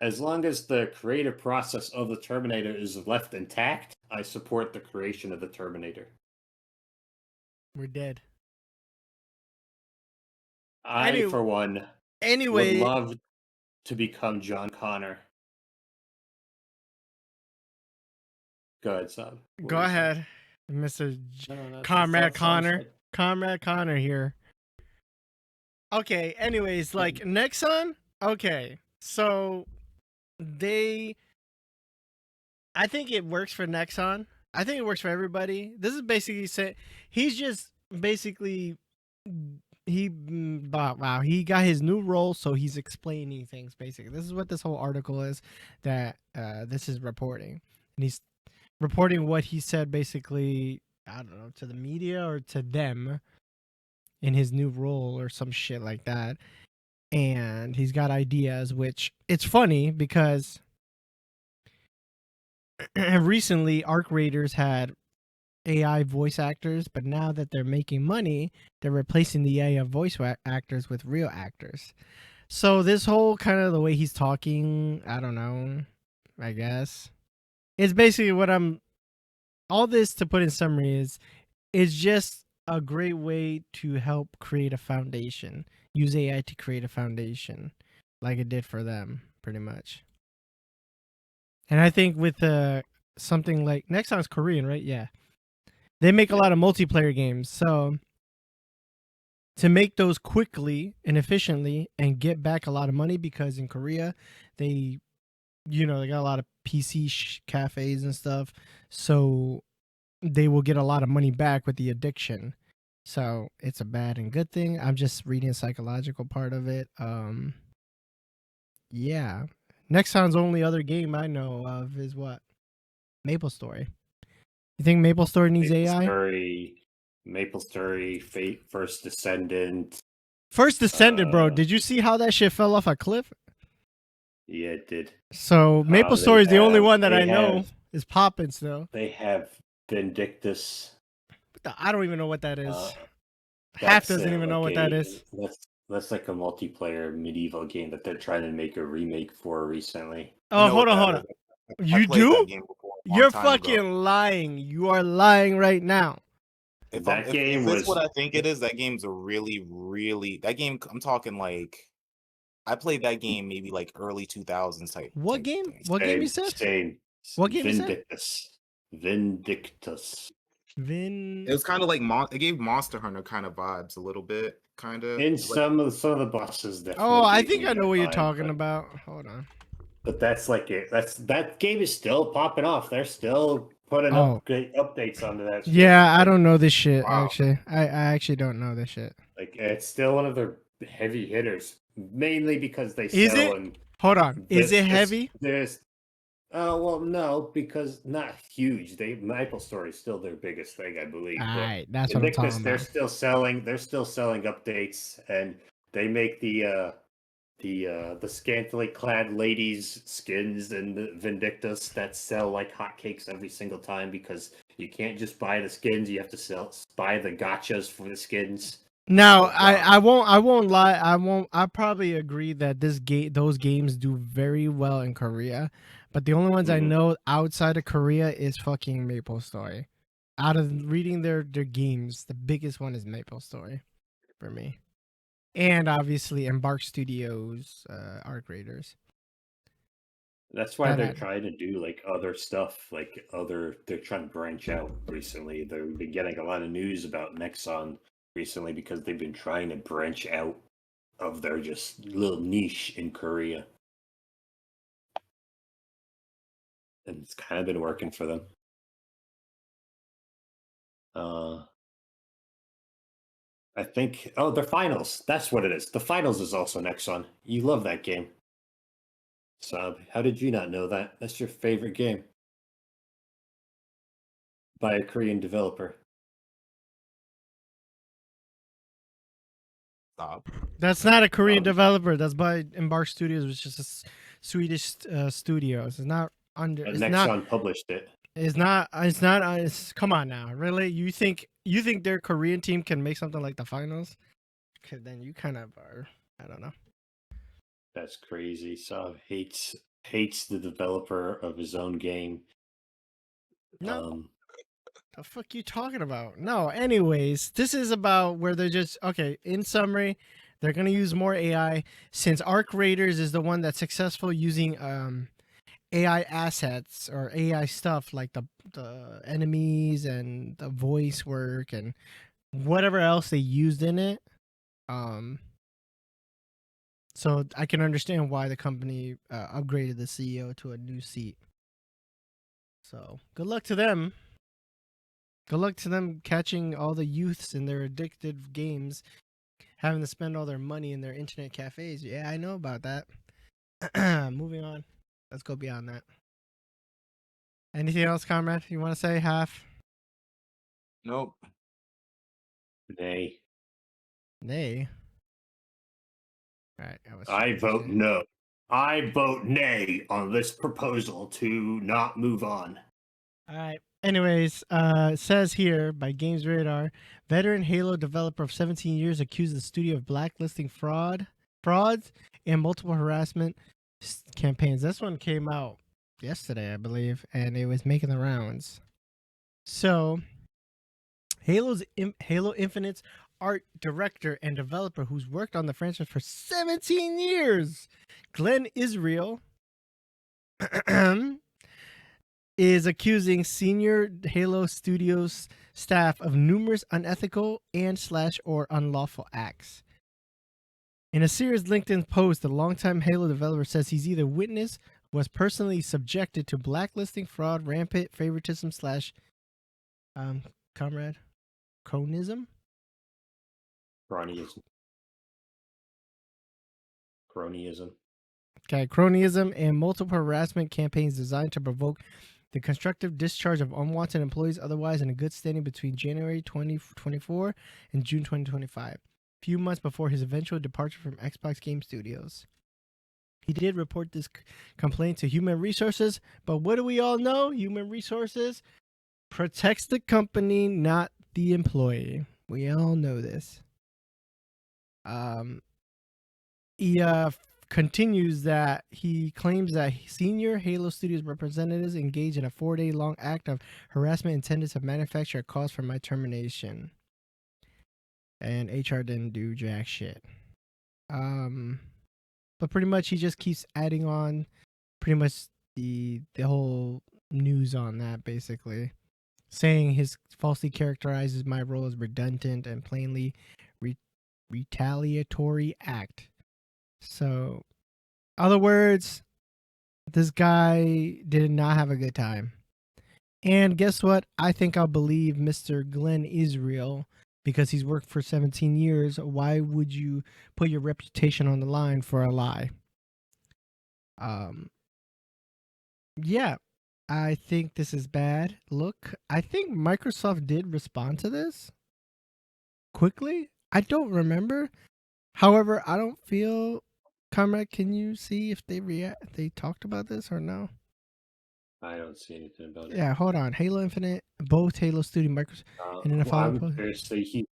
As long as the creative process of the Terminator is left intact, I support the creation of the Terminator. We're dead. For one, would love to become John Connor. Go ahead, Sam. Go ahead, Mr. No, Comrade Connor. Comrade Connor here. Okay, anyways, like Nexon, okay. So they I think it works for Nexon. I think it works for everybody. This is basically saying he's just basically wow, he got his new role, so he's explaining things. Basically, this is what this whole article is that this is reporting, and he's reporting what he said. Basically, I don't know, to the media or to them in his new role or some shit like that. And he's got ideas, which it's funny because recently Arc Raiders had AI voice actors, but now that they're making money, they're replacing the AI voice actors with real actors. So this whole kind of the way he's talking, I don't know, I guess. It's basically what I'm all this to put in summary is it's just a great way to help create a foundation. Use AI to create a foundation like it did for them, pretty much. And I think with something like Nexon's Korean, right? Yeah. They make a lot of multiplayer games. So to make those quickly and efficiently and get back a lot of money, because in Korea, they got a lot of PC cafes and stuff. So they will get a lot of money back with the addiction. So it's a bad and good thing. I'm just reading the psychological part of it. Yeah. Nexon's only other game I know of is what? MapleStory. You think MapleStory needs AI? MapleStory, Fate, First Descendant. First Descendant, bro. Did you see how that shit fell off a cliff? Yeah, it did. So MapleStory is the only one that I know is popping still. They have Vindictus. I don't even know what that is. Half doesn't even know what that is. That's like a multiplayer medieval game that they're trying to make a remake for recently. Oh, hold on. You do? You're fucking ago. lying. You are lying right now. If that's what I think it is, that game's a really that game. I'm talking like I played that game maybe like early 2000s type. What game? What game you said? What game Vindictus. Vindictus. It was kind of like it gave Monster Hunter kind of vibes a little bit, kind of. In some of the bosses. Oh, I think I know what you're talking about. Hold on. But that's like it. That game is still popping off. They're still putting up great updates onto that shit. Yeah, I don't know this shit, actually. I actually don't know this shit. Like, it's still one of their heavy hitters, mainly because they sell. Is it? Hold on. Is it heavy? Well, no, because not huge. MapleStory is still their biggest thing, I believe. All right, that's what I'm talking about. They're still selling updates, and they make the scantily clad ladies skins and the Vindictus that sell like hotcakes every single time, because you can't just buy the skins, you have to buy the gachas for the skins. Now, I won't lie. I probably agree that those games do very well in Korea, but the only ones I know outside of Korea is fucking MapleStory. Out of reading their games, the biggest one is MapleStory for me. And obviously Embark Studios, Arc Raiders. That's why they're trying to do like other stuff, they're trying to branch out recently. They've been getting a lot of news about Nexon recently because they've been trying to branch out of their just little niche in Korea. And it's kind of been working for them. I think, their finals. That's what it is. The finals is also Nexon. You love that game. Sub, how did you not know that? That's your favorite game. By a Korean developer. Stop. That's not a Korean developer. That's by Embark Studios, which is a Swedish studio. It's not under. Nexon published it. It's not. Come on now, really? You think their Korean team can make something like the finals? Because then you kind of are. I don't know. That's crazy. Sub hates the developer of his own game. No. The fuck you talking about? No. Anyways, this is about where they're just okay. In summary, they're gonna use more AI since Arc Raiders is the one that's successful using AI assets or AI stuff like the enemies and the voice work and whatever else they used in it. So I can understand why the company upgraded the CEO to a new seat. So good luck to them. Good luck to them catching all the youths in their addictive games, having to spend all their money in their internet cafes. Yeah, I know about that. Moving on. Let's go beyond that. Anything else, comrade? You want to say half? Nope. Nay. Nay. All right. I vote no. I vote nay on this proposal to not move on. All right. Anyways, it says here by Games Radar, veteran Halo developer of 17 years accused the studio of blacklisting frauds, and multiple harassment campaigns. This one came out yesterday, I believe, and it was making the rounds. So, Halo Infinite's art director and developer, who's worked on the franchise for 17 years, Glenn Israel, is accusing senior Halo Studios staff of numerous unethical and/or unlawful acts. In a serious LinkedIn post, the longtime Halo developer says he's either witnessed, was personally subjected to blacklisting, fraud, rampant favoritism / comrade, cronism? Cronyism. Cronyism. Okay, cronyism and multiple harassment campaigns designed to provoke the constructive discharge of unwanted employees otherwise in a good standing between January 2024 and June 2025, few months before his eventual departure from Xbox Game Studios. He did report this complaint to Human Resources, but what do we all know? Human Resources protects the company, not the employee. We all know this. He continues that he claims that senior Halo Studios representatives engaged in a 4-day-long act of harassment intended to manufacture a cause for my termination. And HR didn't do jack shit. But pretty much he just keeps adding on pretty much the whole news on that, basically. Saying his falsely characterizes my role as redundant and plainly retaliatory act. So, other words, this guy did not have a good time. And guess what? I think I'll believe Mr. Glenn Israel because he's worked for 17 years. Why would you put your reputation on the line for a lie? Yeah, I think this is bad. Look, I think Microsoft did respond to this quickly. I don't remember. However, I don't feel... Comrade, can you see if they talked about this or no? I don't see anything about it. Yeah, hold on. Halo Infinite, both Halo Studio Microsoft, and then the following post. Seriously, he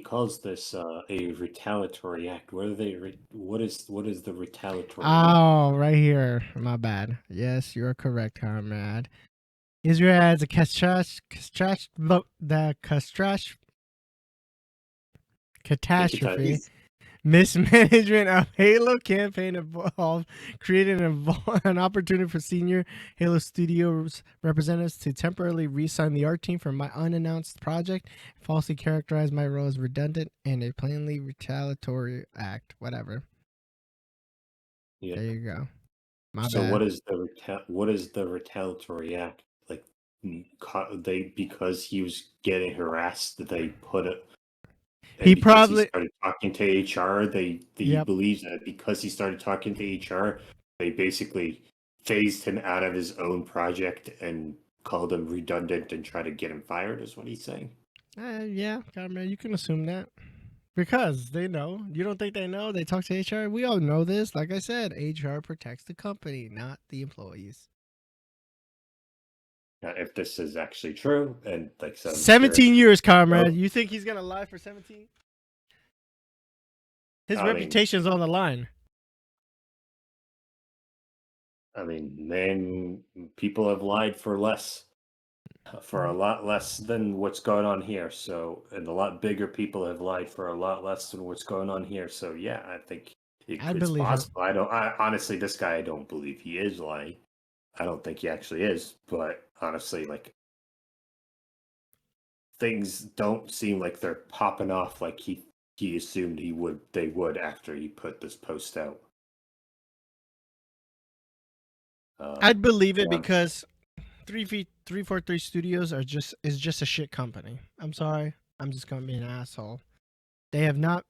calls this a retaliatory act. What is the retaliatory? Oh, right here. My bad. Yes, you're correct, Comrade. Israel adds a catastrophe. Mismanagement of Halo campaign involved created an opportunity for senior Halo Studios representatives to temporarily re-sign the art team for my unannounced project, falsely characterize my role as redundant and a plainly retaliatory act. Whatever. Yeah. There you go. My So bad. what is the retaliatory act? Like because he was getting harassed, they put it. And he started talking to HR. He believes that because he started talking to HR, they basically phased him out of his own project and called him redundant and tried to get him fired. Is what he's saying. Yeah, Comrade, you can assume that because they know. You don't think they know? They talk to HR. We all know this. Like I said, HR protects the company, not the employees. If this is actually true, and like 17 years, Comrade. You think he's gonna lie for 17? His reputation's on the line. I mean, then people have lied for a lot less than what's going on here. So, and a lot bigger people have lied for a lot less than what's going on here. So, yeah, I think it's possible. I honestly, this guy, I don't believe he is lying. I don't think he actually is, but honestly, like, things don't seem like they're popping off like he assumed they would after he put this post out. I'd believe it because 343 Studios is just a shit company. I'm sorry. I'm just gonna be an asshole. They have not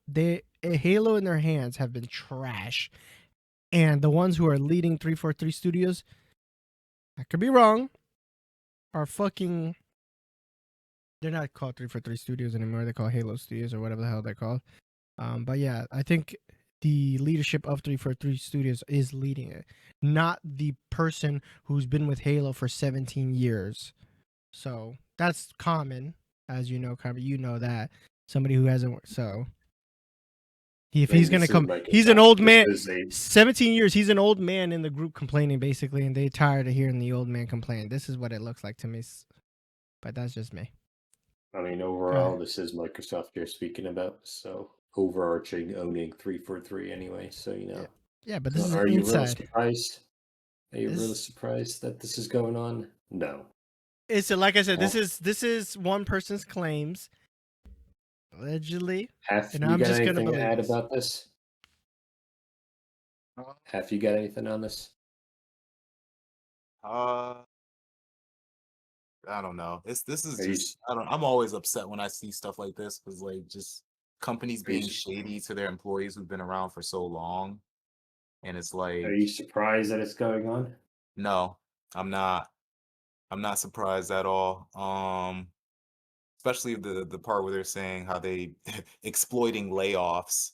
Halo in their hands have been trash, and the ones who are leading 343 Studios, I could be wrong, are fucking. They're not called 343 Studios anymore. They're called Halo Studios or whatever the hell they're called. But yeah, I think the leadership of 343 Studios is leading it, not the person who's been with Halo for 17 years. So that's common, as you know, Carmen. You know that somebody who hasn't worked. So if he's gonna come, he's an old man. 17 years. He's an old man in the group complaining basically, and they tired of hearing the old man complain. This is what it looks like to me, but that's just me. I mean, overall, this is Microsoft you're speaking about, so overarching owning 343 anyway. So Yeah, but this is are you really inside. surprised? Are you really surprised that this is going on? No. It's like I said, this is one person's claims, allegedly. Have and you I'm got just anything gonna to add believe about this? Have you got anything on this? I don't know. I'm always upset when I see stuff like this because like just companies being shady to their employees who've been around for so long, and it's like. Are you surprised that it's going on? No, I'm not. I'm not surprised at all. Especially the part where they're saying how they exploiting layoffs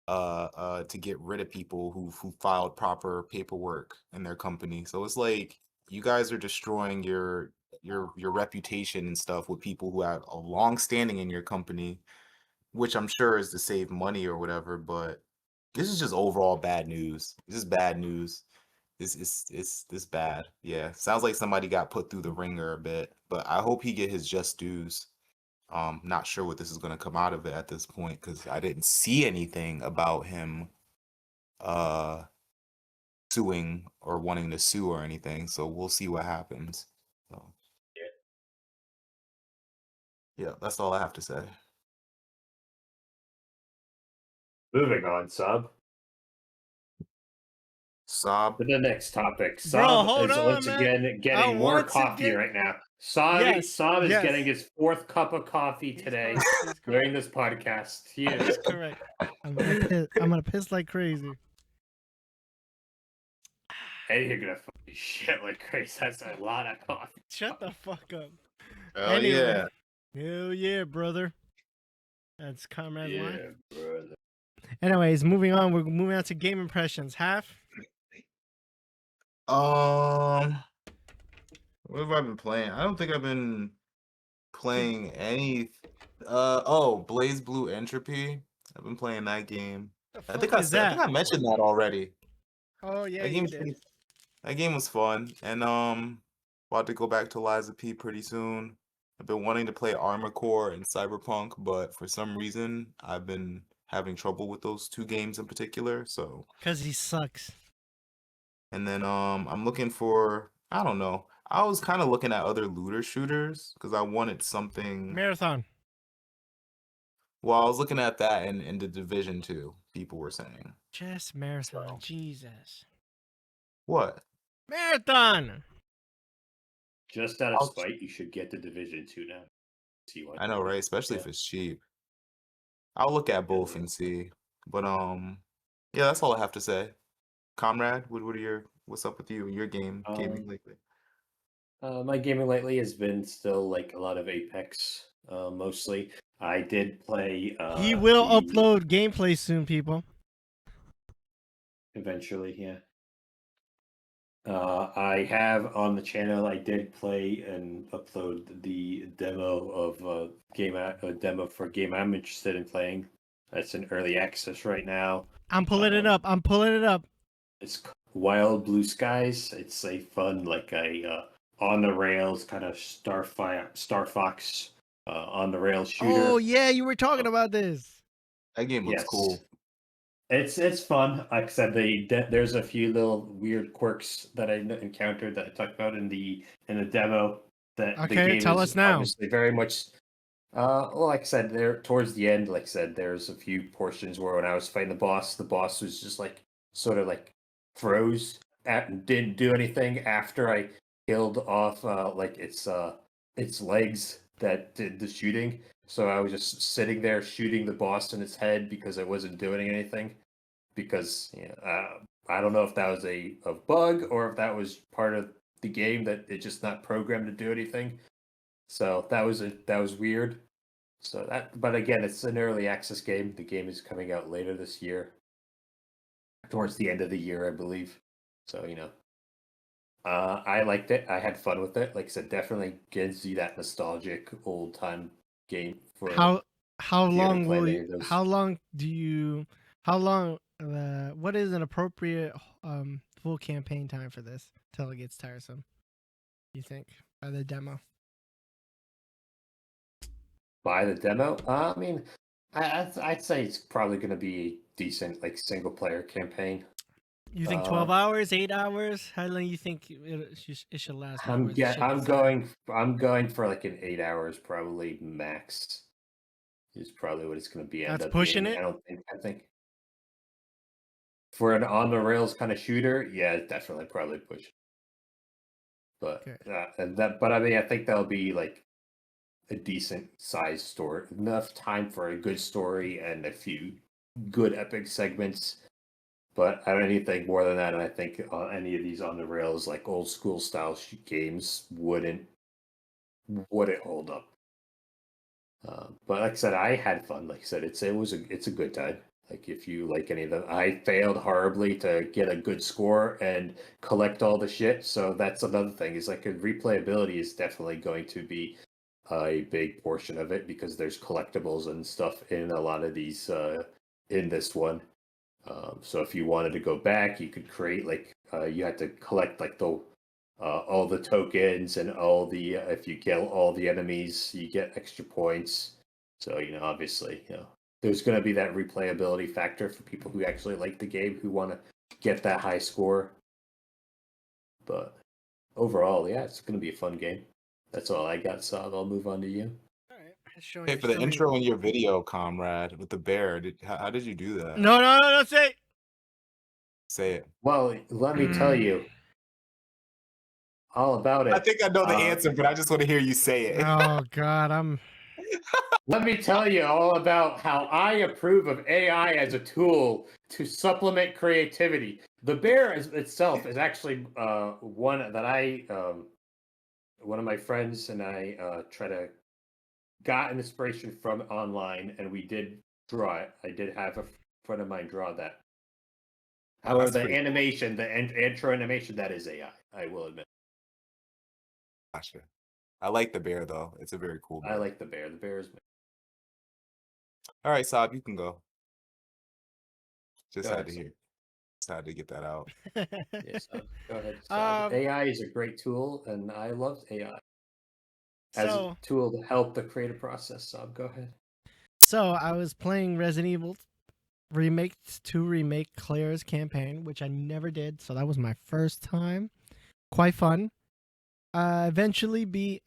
to get rid of people who filed proper paperwork in their company. So it's like you guys are destroying your reputation and stuff with people who have a long standing in your company, which I'm sure is to save money or whatever, but this is just overall bad news. This is bad news. It's bad. Yeah. Sounds like somebody got put through the ringer a bit, but I hope he get his just dues. Not sure what this is going to come out of it at this point because I didn't see anything about him suing or wanting to sue or anything. So we'll see what happens. So, yeah, that's all I have to say. Moving on, Sub. Sob. To the next topic. Bro, Sob hold is on, once man. again getting more coffee right now. Sob is getting his fourth cup of coffee today during this podcast. He is. That's correct. I'm gonna piss like crazy. Hey, you're gonna fucking shit like crazy. That's a lot of coffee. Shut the fuck up. Oh Anyway, hell yeah, brother. That's Comrade's Yeah, line. brother. Anyways, moving on. We're moving on to game impressions. Half. What have I been playing? I don't think I've been playing any. Blaze Blue Entropy. I've been playing that game. I think I mentioned that already. Oh yeah, you did. That game was fun, and about to go back to Liza P pretty soon. I've been wanting to play Armor Core and Cyberpunk, but for some reason I've been having trouble with those two games in particular. So. Because he sucks. And then I'm looking for, I don't know. I was kind of looking at other looter shooters because I wanted something. Marathon. Well, I was looking at that in the Division 2, people were saying. Just Marathon. Jesus. What? Marathon! Just out of spite, you should get the Division 2 now. See what I know, right? Especially if it's cheap. I'll look at both and see. But yeah, that's all I have to say. Comrade, what's up with you and your gaming lately? My gaming lately has been still like a lot of Apex, mostly. I did play. He will upload gameplay soon, people. Eventually, yeah. I have on the channel. I did play and upload the demo of a demo for a game I'm interested in playing. That's in early access right now. I'm pulling it up. It's Wild Blue Skies. It's a fun, like a on the rails kind of Star Fox on the rails shooter. Oh yeah, you were talking about this. That game looks cool. It's fun. Like I said, there's a few little weird quirks that I encountered that I talked about in the demo. That okay, the game tell is us now. Obviously, very much. Well, like I said, there towards the end, like I said, there's a few portions where when I was fighting the boss was just like sort of like froze and didn't do anything after I killed off like its legs that did the shooting. So I was just sitting there shooting the boss in its head because I wasn't doing anything. Because I don't know if that was a bug or if that was part of the game that it's just not programmed to do anything. So that was weird. So but again, it's an early access game. The game is coming out later this year, towards the end of the year, I believe. So I liked it. I had fun with it. Like I said, definitely gives you that nostalgic old time game. For How if you haven't long played will any you? of those. How long do you? How long? What is an appropriate full campaign time for this till it gets tiresome? You think by the demo? Buy the demo. I mean, I'd say it's probably going to be a decent like single player campaign. You think 12 hours, 8 hours? How long you think it should last? I'm before shit I'm gets tired? going for like an 8 hours probably max. Is probably what it's going to be end That's up pushing being. it. I think for an on the rails kind of shooter, yeah, definitely probably push. But but I mean, I think that'll be like a decent sized story, enough time for a good story and a few good epic segments. But I don't need anything more than that, and I think any of these on the rails like old school style games wouldn't hold up. But like I said, I had fun. Like I said, it's a good time. Like if you like any of them, I failed horribly to get a good score and collect all the shit. So that's another thing. Is like replayability is definitely going to be a big portion of it because there's collectibles and stuff in a lot of these in this one. So if you wanted to go back, you could create like you had to collect like the all the tokens and all the if you kill all the enemies, you get extra points. So obviously, there's going to be that replayability factor for people who actually like the game who want to get that high score. But overall, yeah, it's going to be a fun game. That's all I got, Sav. I'll move on to you. All right. Hey, for the intro in your video, comrade, with the bear, how did you do that? No, say. Say it. Well, let me tell you all about it. I think I know the answer, but I just want to hear you say it. Oh God, Let me tell you all about how I approve of AI as a tool to supplement creativity. The bear itself is actually one that one of my friends and I got inspiration from online, and we did draw it. I did have a friend of mine draw that. However, the animation, the intro animation, that is AI. I will admit. Gotcha. I like the bear though. It's a very cool bear. I like the bear. The bear is. All right, Saab, you can go. Just Go had ahead, to get that out. Yes, go ahead. AI is a great tool, and I love AI as a tool to help the creative process. So go ahead. So I was playing Resident Evil Remake Claire's campaign, which I never did. So that was my first time. Quite fun. Eventually beat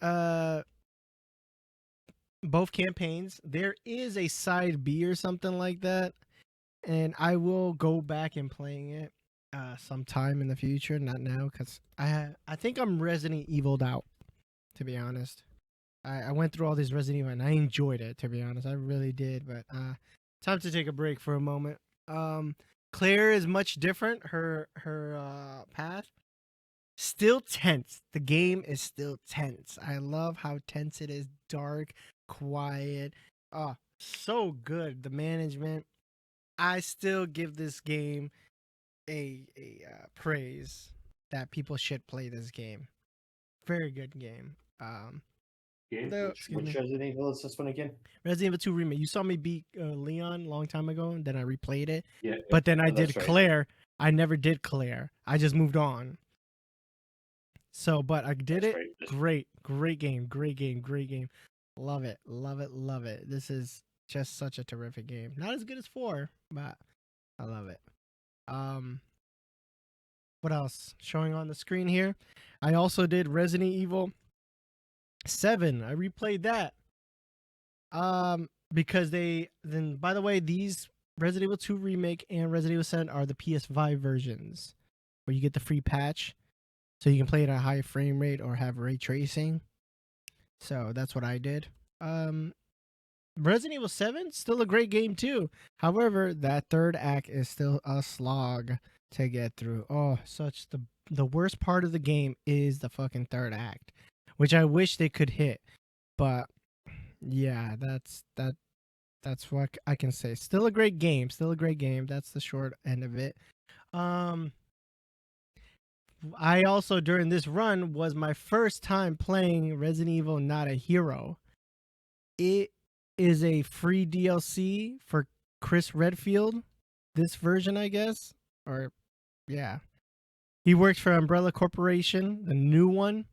both campaigns. There is a side B or something like that, and I will go back and playing it sometime in the future. Not now, because I think I'm Resident Evil'd out. To be honest, I went through all these Resident Evil and I enjoyed it. To be honest, I really did. But time to take a break for a moment. Claire is much different. Her path. Still tense. The game is still tense. I love how tense it is. Dark, quiet. Oh, so good. The management. I still give this game a praise that people should play this game. Very good game. Which Resident Evil is this one again? Resident Evil 2 Remake. You saw me beat Leon a long time ago, and then I replayed it. Yeah. But then I did right. Claire. I never did Claire. I just moved on. So, but I did it. Right. Great game. Love it. This is just such a terrific game. Not as good as 4, but I love it. What else? Showing on the screen here. I also did Resident Evil 7. I replayed that. Because by the way, these Resident Evil 2 Remake and Resident Evil 7 are the PS5 versions where you get the free patch. so you can play it at a high frame rate or have ray tracing. So that's what I did. Resident Evil 7, still a great game too. However, that third act is still a slog to get through. Oh, such the worst part of the game is the fucking third act, which I wish they could hit. But yeah, that's what I can say. Still a great game. Still a great game. That's the short end of it. I also, during this run, was my first time playing Resident Evil Not a Hero. It is a free DLC for Chris Redfield. This version, I guess. Or, yeah. He works for Umbrella Corporation, the new one.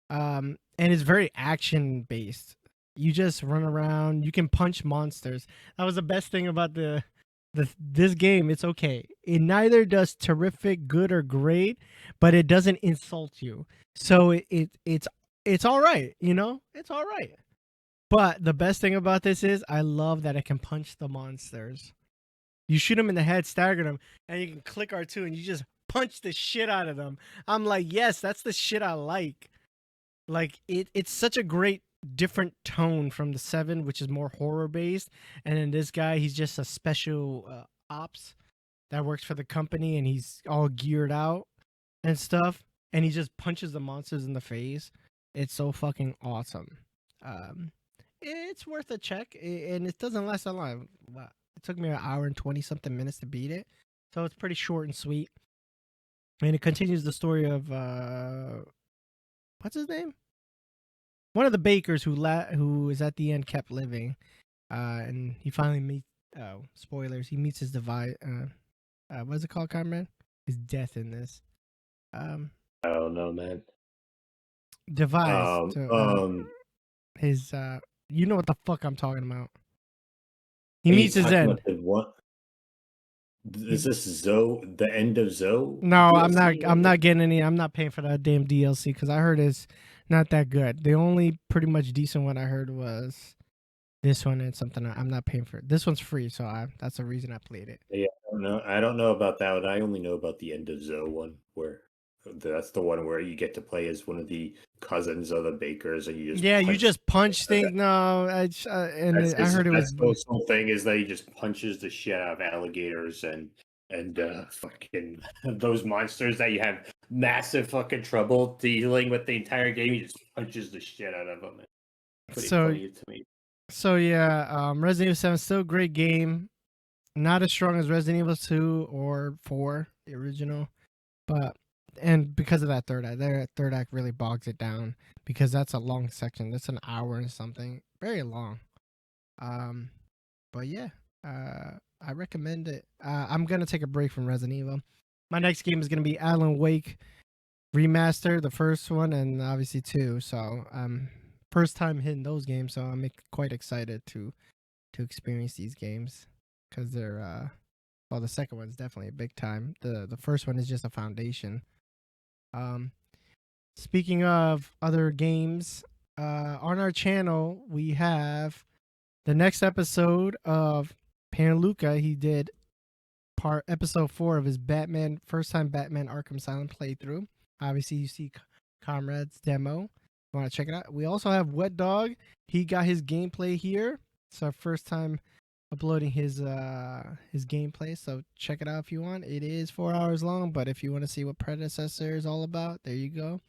And it's very action based. You just run around. You can punch monsters. That was the best thing about this game. It's okay. It neither does terrific, good, or great, but it doesn't insult you. So it's all right. You know, it's all right. But the best thing about this is I love that I can punch the monsters. You shoot them in the head, stagger them, and you can click R2 and you just punch the shit out of them. I'm like, yes, that's the shit I like. Like it's such a great different tone from the 7, which is more horror based, and then this guy, he's just a special ops that works for the company, and he's all geared out and stuff, and he just punches the monsters in the face. It's so fucking awesome. It's worth a check, and it doesn't last that long. It took me an hour and 20 something minutes to beat it, so it's pretty short and sweet. And it continues the story of what's his name? One of the bakers who is at the end kept living, and he finally meets. Oh, spoilers! He meets his device. What's it called, Conrad? His death in this. I don't know, man. Device. His. You know what the fuck I'm talking about. He meets his end. What? Is this Zoe? The end of Zoe? No, DLC? I'm not getting any. I'm not paying for that damn DLC because I heard it's not that good. The only pretty much decent one I heard was this one and something. I'm not paying for it. This one's free, so that's the reason I played it. Yeah, I don't know about that one. I only know about the end of Zoe one, where that's the one where you get to play as one of the cousins of the bakers, and you just punch things. No, I heard it was the whole thing is that he just punches the shit out of alligators and fucking those monsters that you have massive fucking trouble dealing with the entire game. He just punches the shit out of them. Pretty funny to me. So yeah, Resident Evil 7 still a great game. Not as strong as Resident Evil 2 or 4, the original, and because of that third act really bogs it down because that's a long section. That's an hour and something, very long. But yeah, I recommend it. I'm gonna take a break from Resident Evil. My next game is gonna be Alan Wake Remaster, the first one, and obviously 2. So first time hitting those games, so I'm quite excited to experience these games because they're well, the second one's definitely a big time. The first one is just a foundation. Speaking of other games, on our channel we have the next episode of Panluca. He did episode 4 of his first time Batman Arkham Asylum playthrough. Obviously you see Comrade's demo. You want to check it out. We also have Wet Dog. He got his gameplay here. It's our first time uploading his gameplay, so check it out if you want. It is 4 hours long, but if you want to see what Predecessor is all about, there you go.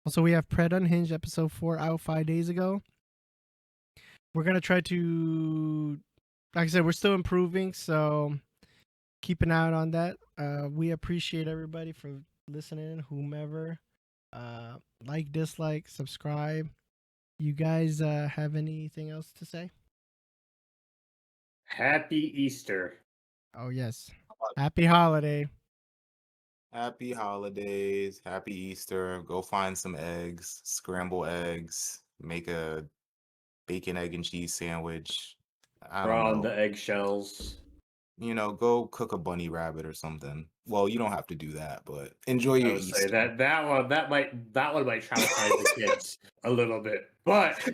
Also, we have Pred Unhinged episode 4 out 5 days ago. We're gonna try to, like I said, we're still improving, so keep an eye out on that. We appreciate everybody for listening, whomever. Like, dislike, subscribe. You guys have anything else to say? Happy Easter. Oh, yes. Happy holiday. Happy holidays. Happy Easter. Go find some eggs, scramble eggs, make a bacon, egg, and cheese sandwich. I don't Draw on know. the eggshells. You know, go cook a bunny rabbit or something. Well, you don't have to do that, but enjoy your Easter. Say that one might traumatize the kids a little bit, but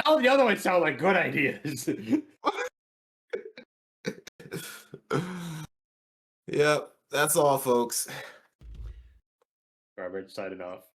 all the other ones sound like good ideas. Yep, that's all, folks. Robert signing off.